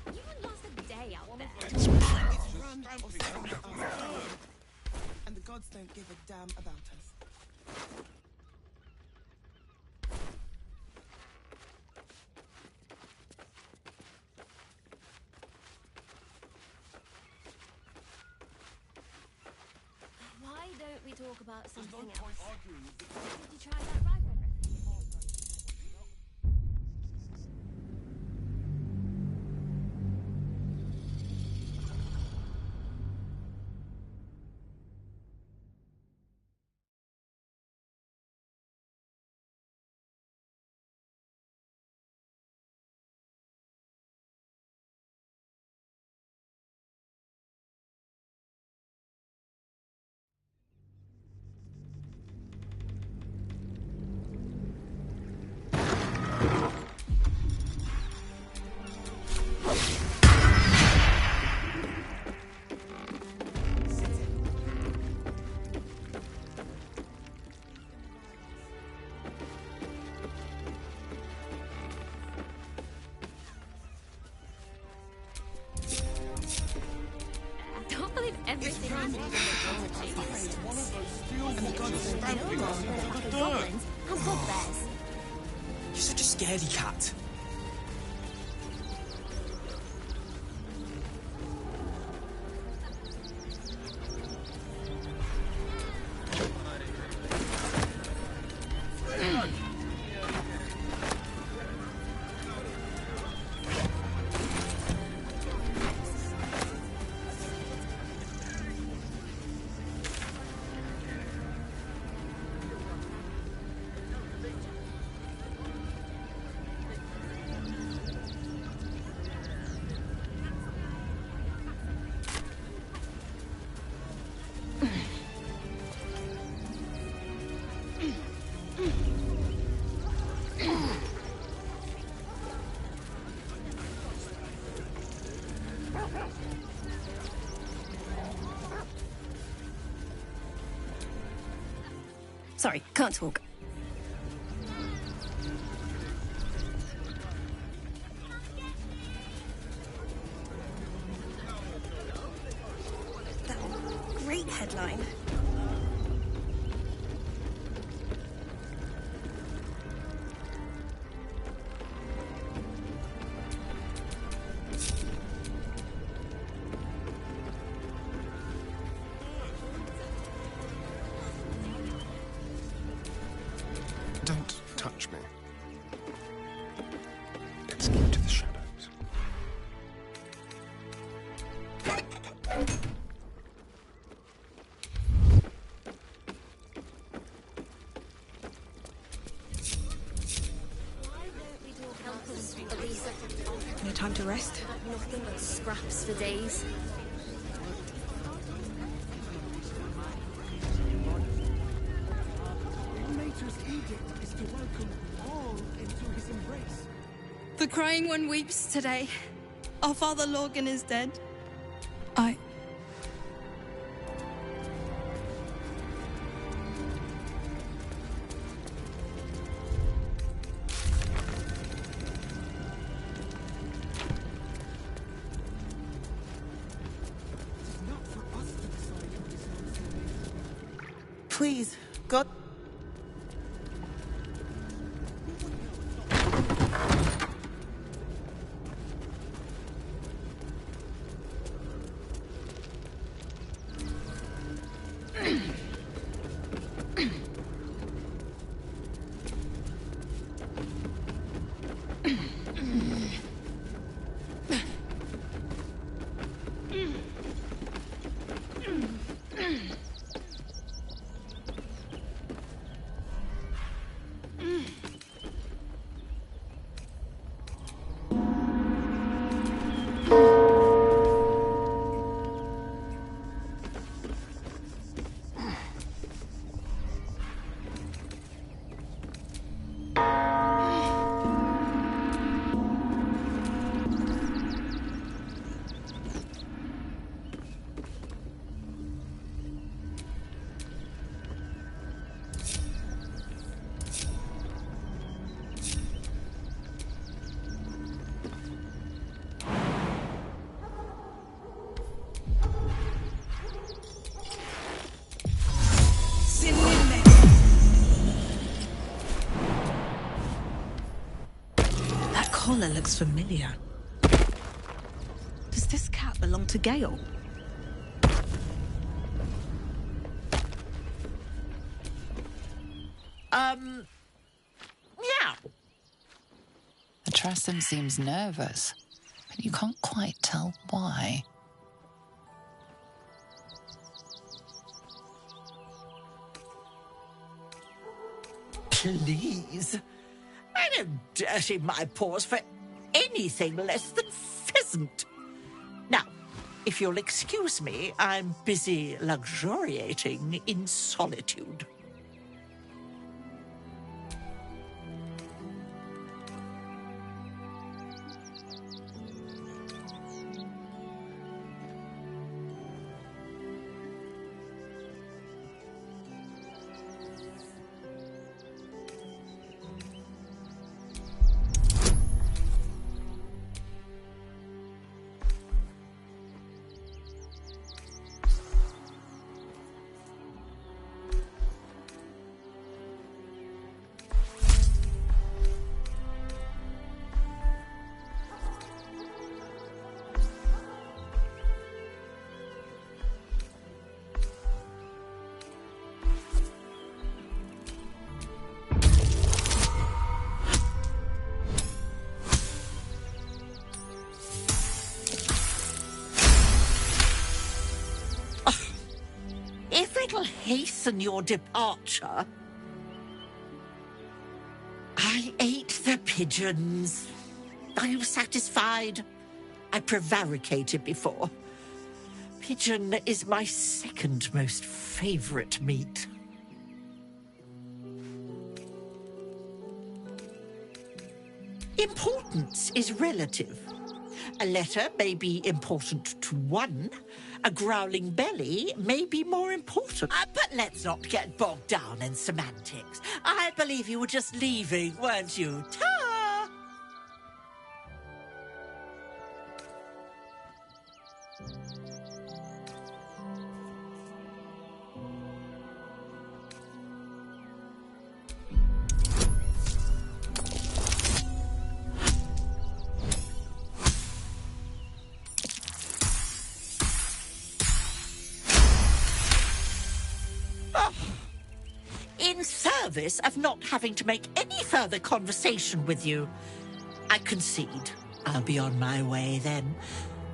You wouldn't last a day out there. It's run or something else. And the gods don't give a damn about us. Why don't we talk about something There's no else? point arguing with the... Did you try that rye bread One of those steel watches stamping us into the dirt. Goblins and bugbears. You're such a scaredy cat. Sorry, can't talk. That great headline. Don't touch me. It's new to the shadows. No time to rest? Nothing but scraps for days. Nature's edict is to welcome all into his embrace. The crying one weeps today. Our father Lorgan is dead. Please, God. That collar looks familiar. Does this cat belong to Gale? Yeah. The Tressum seems nervous, but you can't quite tell why. Please. I don't dirty my paws for anything less than pheasant. Now, if you'll excuse me, I'm busy luxuriating in solitude. that'll hasten your departure. I ate the pigeons. Are you satisfied? I prevaricated before. Pigeon is my second most favorite meat. Importance is relative. A letter may be important to one. A growling belly may be more important. But let's not get bogged down in semantics. I believe you were just leaving, weren't you? Ta! In service of not having to make any further conversation with you, I concede. I'll be on my way then.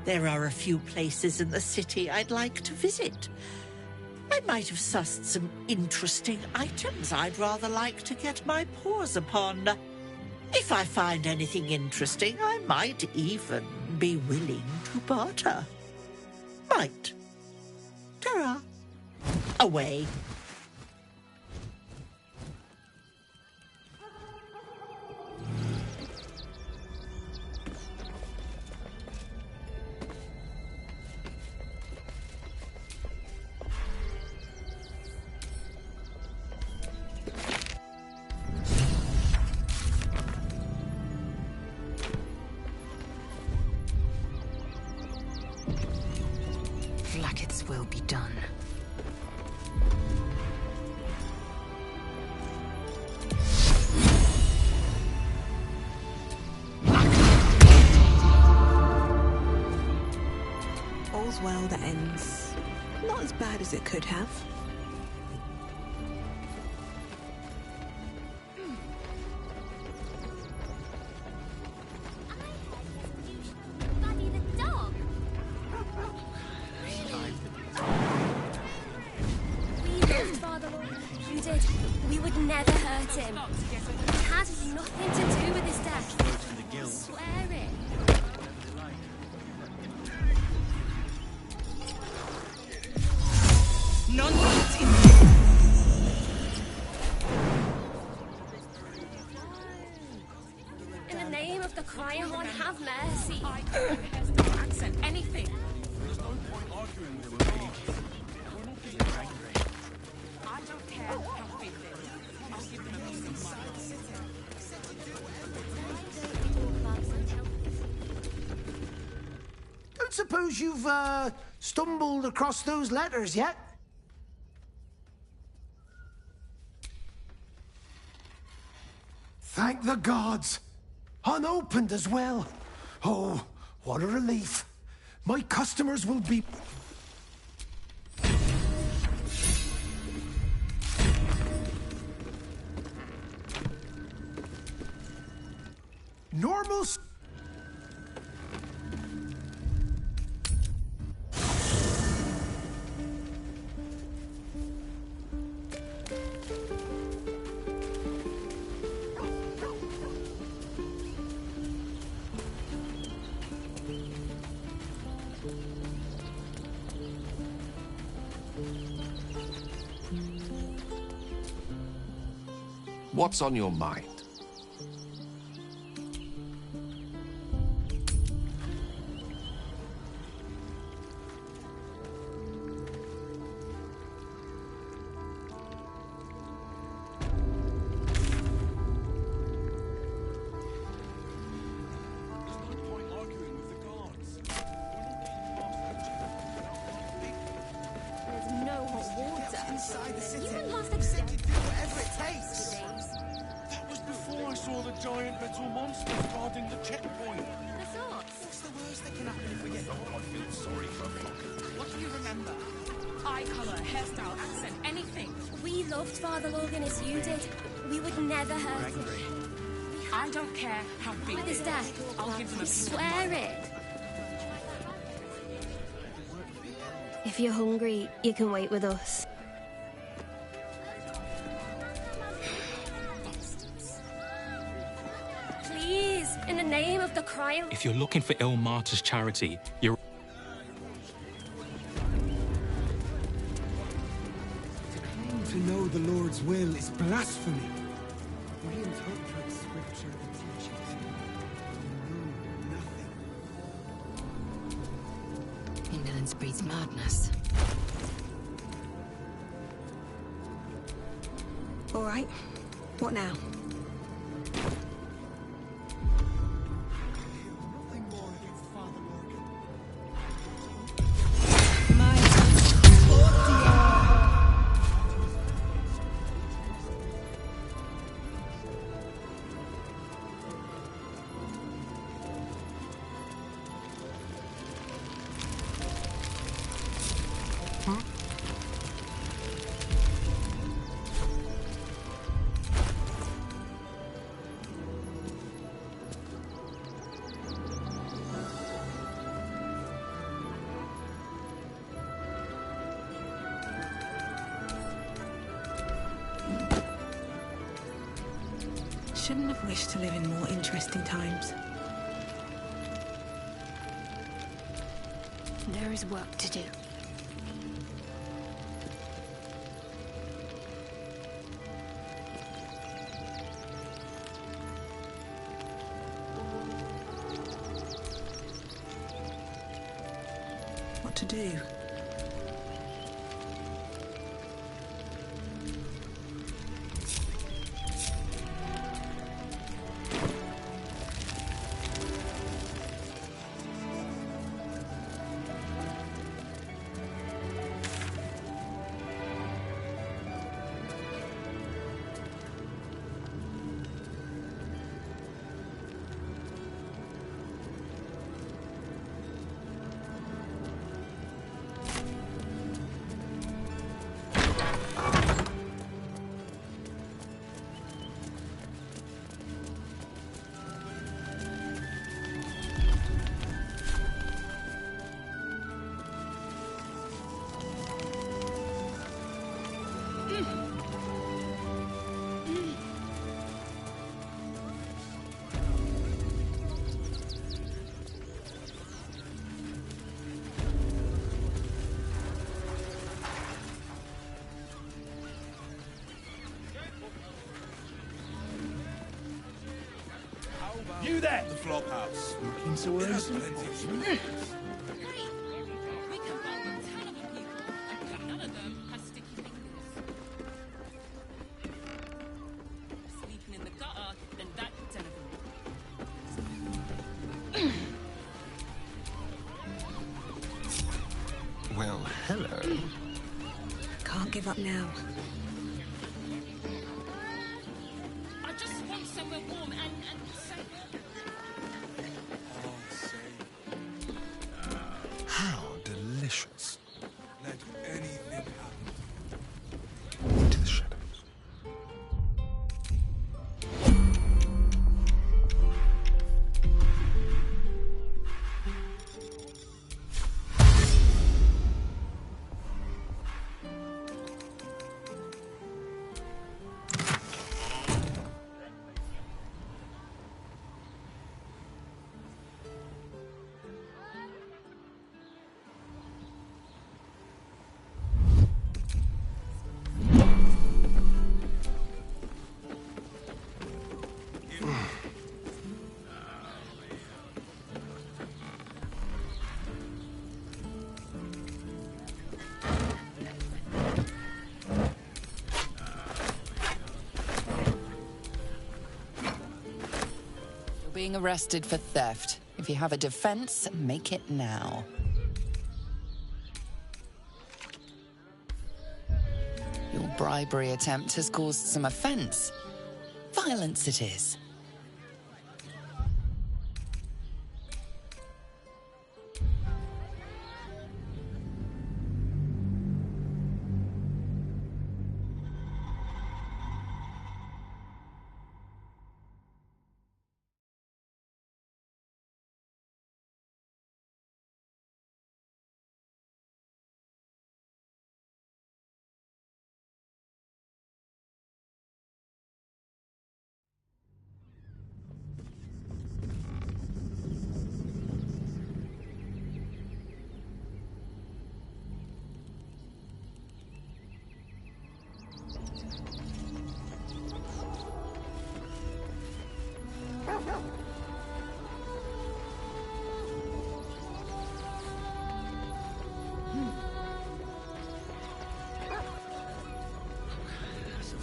There are a few places in the city I'd like to visit. I might have sussed some interesting items I'd rather like to get my paws upon. If I find anything interesting, I might even be willing to barter. Might. Ta-ra. Away. Its will be done. All's well that ends not as bad as it could have. We would never hurt him. It had nothing to do with his death. I swear it. Nonsense. In the name of the crying one, have mercy. Accent anything. There's no point arguing with the guards. We're not getting angry. I don't care how big they are. I'll give them a piece of mind. Don't suppose you've, stumbled across those letters yet? Thank the gods! Unopened as well. Oh, what a relief. My customers will be... normal... What's on your mind? There's no hot water. Inside the city. You can last You said you'd do whatever it takes. That was before I saw the giant metal monsters guarding the checkpoint. What's the worst that can happen if we get caught? I feel sorry for me. What do you remember? Eye colour, hairstyle, accent, anything. We loved Father Logan as you did. We would never hurt him. I don't care how big With his they are. death, I'll give them a I piece of swear mind. it. If you're hungry, you can wait with us. trial? If you're looking for Ilmater's charity, you're... To know the Lord's will is blasphemy. We interpret scripture and teachings. We know nothing. Indolence breeds madness. All right. What now? Shouldn't have wished to live in more interesting times. There is work to do. What to do? You there! The flop house. Looking so earnestly. Sleeping in the gutter, then that telephone. Well, hello. Can't give up now. I just want somewhere warm and safe. How delicious. Let anything happen. Into the shadows. Being arrested for theft. If you have a defense, make it now. Your bribery attempt has caused some offense. Violence it is.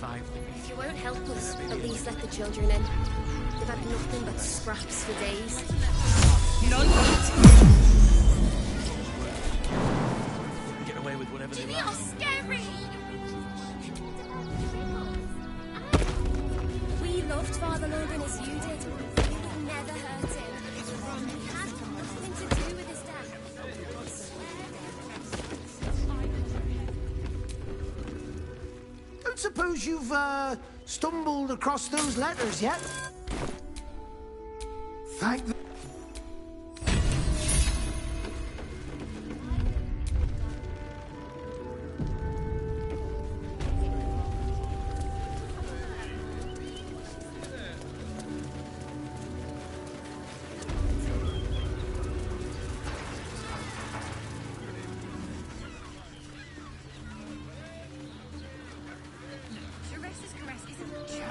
survive the beast. If you won't help us, at least let the children in. They've had nothing but scraps for days. None eat. Get away with whatever they Jimmy, want. you're scary! We loved Father Logan as you did. We would never hurt him. He had nothing to do with his death. Don't suppose you've, stumbled across those letters yet? Thank the... Teresa's caress isn't just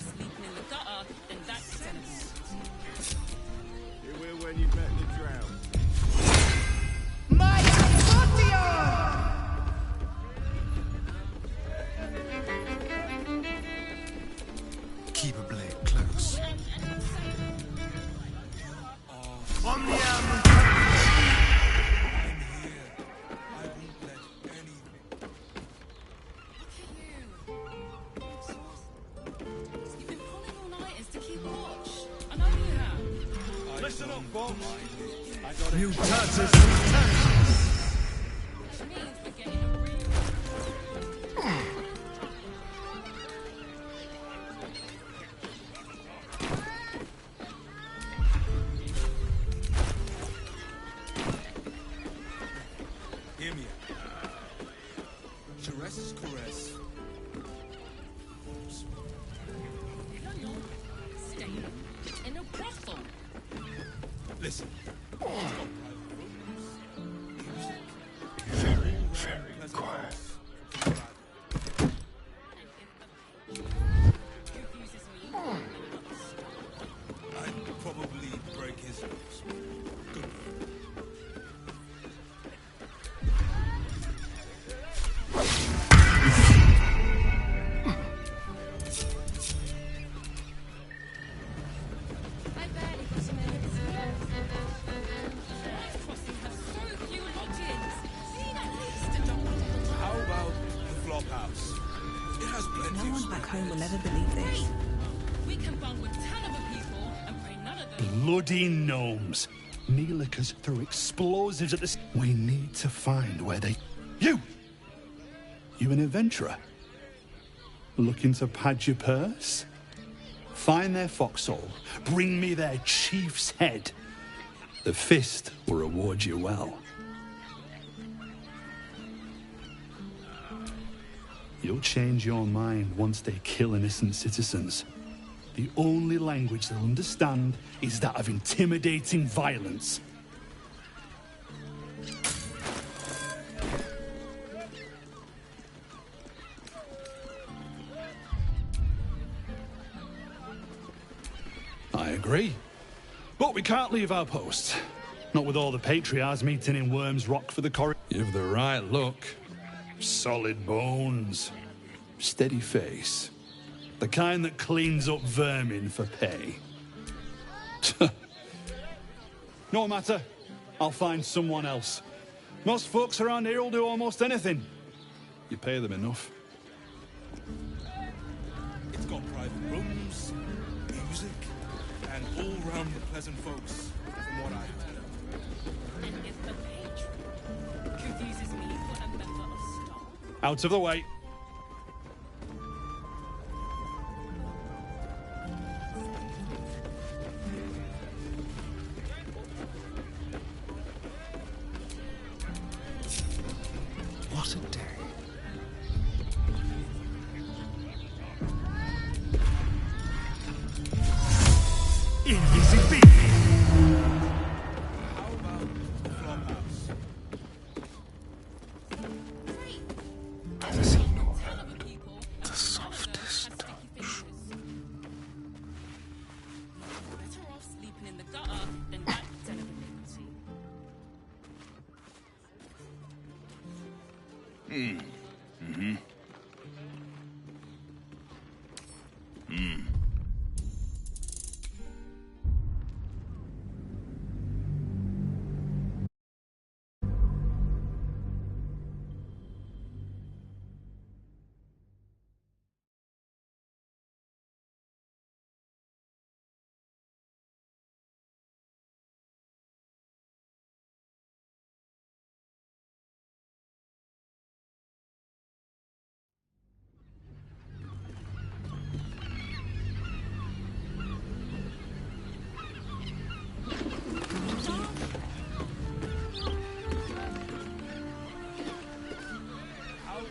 sleeping in the gutter, then that's sensible. You will when you met the drown. My Associo! Keep a blade close. On the arm. You've been pulling all-nighters to keep watch. I know you have. Listen up, Bob. Mutatis Which means we're getting a real... Hear me out. Teresa's caress. Staying in a brothel. Listen. Very, very quiet. I'd probably break his nose. Good. I barely got some minutes. Crossing has so few lodgings. Need at least a double. How about the flop house? It has plenty No of one back home will ever believe this. We can bung with 10 other people and pray none of them. Bloody gnomes. Neelikers threw explosives at the... We need to find where they... You! You an adventurer? Looking to pad your purse? Find their foxhole. Bring me their chief's head. The fist will reward you well. You'll change your mind once they kill innocent citizens. The only language they'll understand is that of intimidating violence. I agree. But we can't leave our post. Not with all the patriarchs meeting in Worm's Rock for the corridor. You've the right look. Solid bones. Steady face. The kind that cleans up vermin for pay. No matter. I'll find someone else. Most folks around here will do almost anything. You pay them enough. It's got private rooms, music, and all-round the pleasant folks, from what I heard. And if the patron confuses me for a member of staff, Out of the way. What a day. Invisibility. How about the flop house? I've seen Mm-hmm. Hmm. How about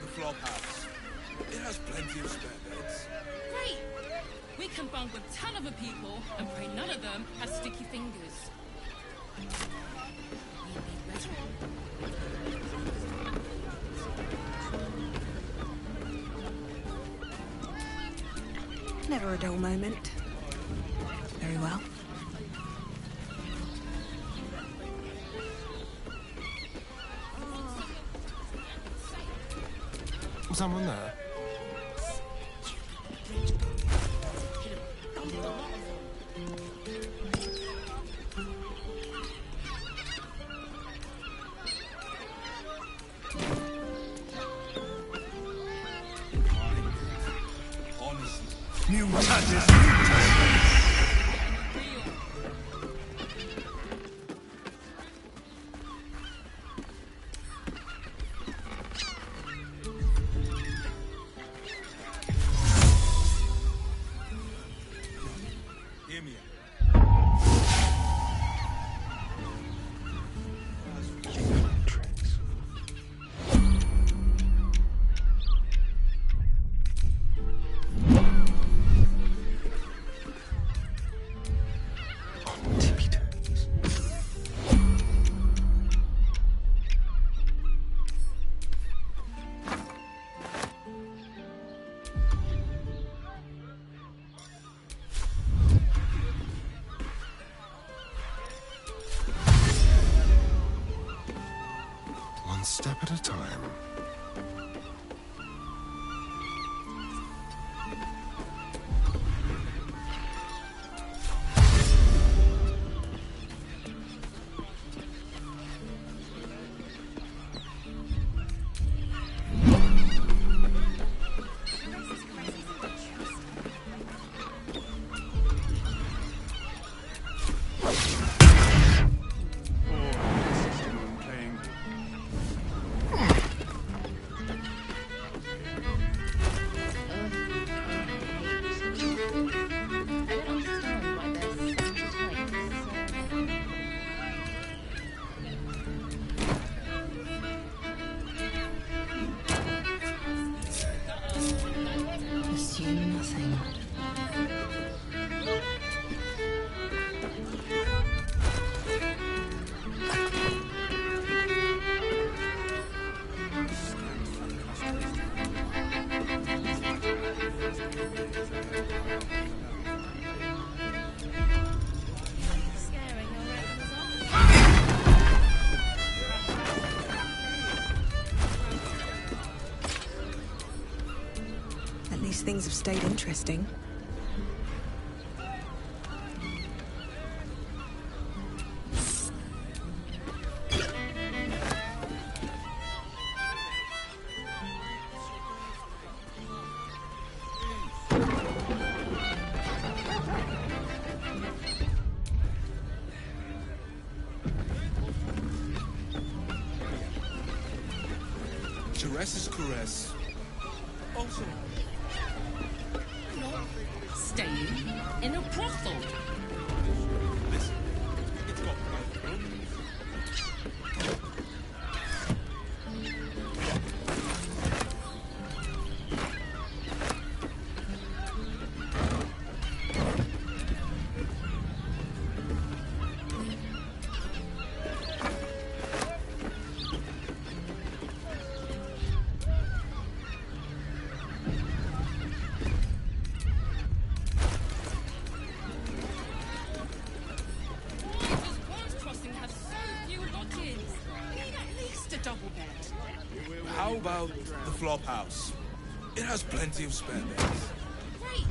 the flop house? It has plenty of spare beds. Great! We can bunk with 10 other people and pray none of them have sticky fingers. Never a dull moment. Very well. Someone there? Honestly. Mutatis. Hear me out. One step at a time. Assume nothing. At least things have stayed interesting. Teresa's caress. Also, Staying in a brothel. listen, it's got private rooms. Because once crossing has so The flop house. It has plenty of spare beds. Great.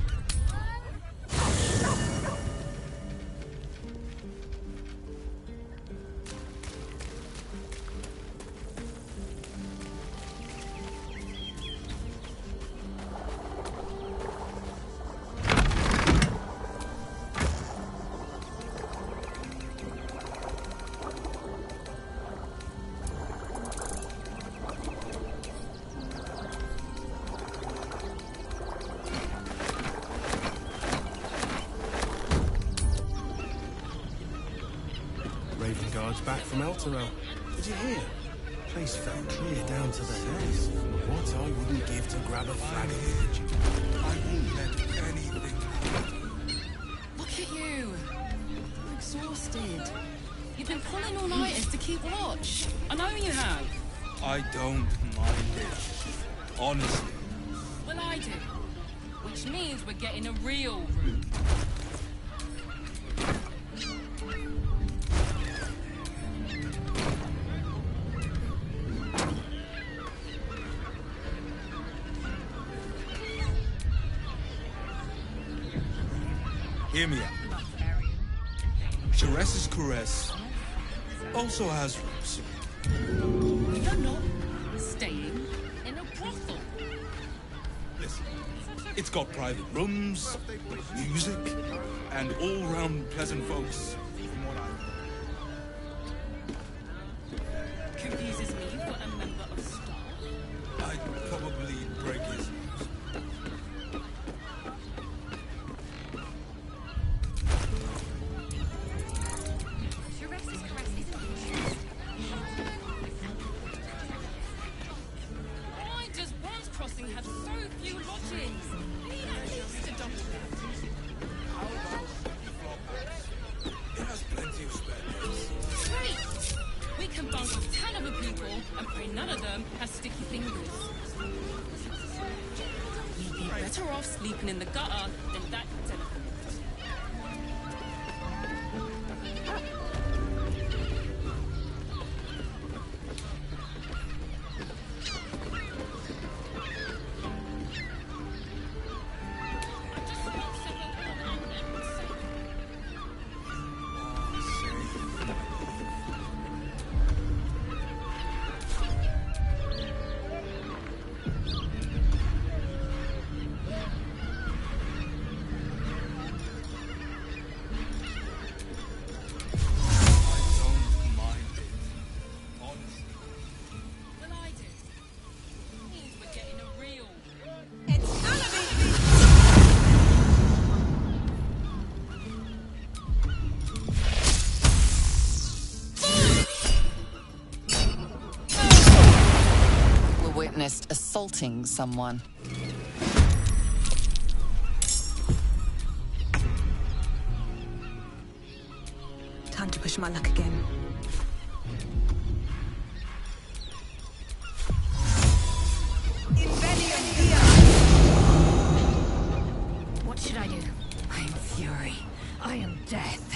Raven Guard's back from Elturel. Did you hear? Place felt clear down to the hairs. What I wouldn't give to grab a flag of religion. I won't let anything happen. Look at you. I'm exhausted. You've been pulling all-nighters to keep watch. I know you have. I don't mind it. Honestly. Well, I do. Which means we're getting a real room. Hear me out. Sharess's caress also has roots. You're not staying in a brothel. Listen, it's got private rooms, music, and all-round pleasant folks, from what I've heard. Confuses me for a member of staff. I'd probably break his news. Why does Wands Crossing have so few lodgings? Need at least a doctor. It has plenty of spare beds. Great! We can bunk with 10 other people and pray none of them have sticky fingers. We'd be better off sleeping in the gutter than that tenement. Witnessed assaulting someone. Time to push my luck again. What should I do? I am fury. I am death.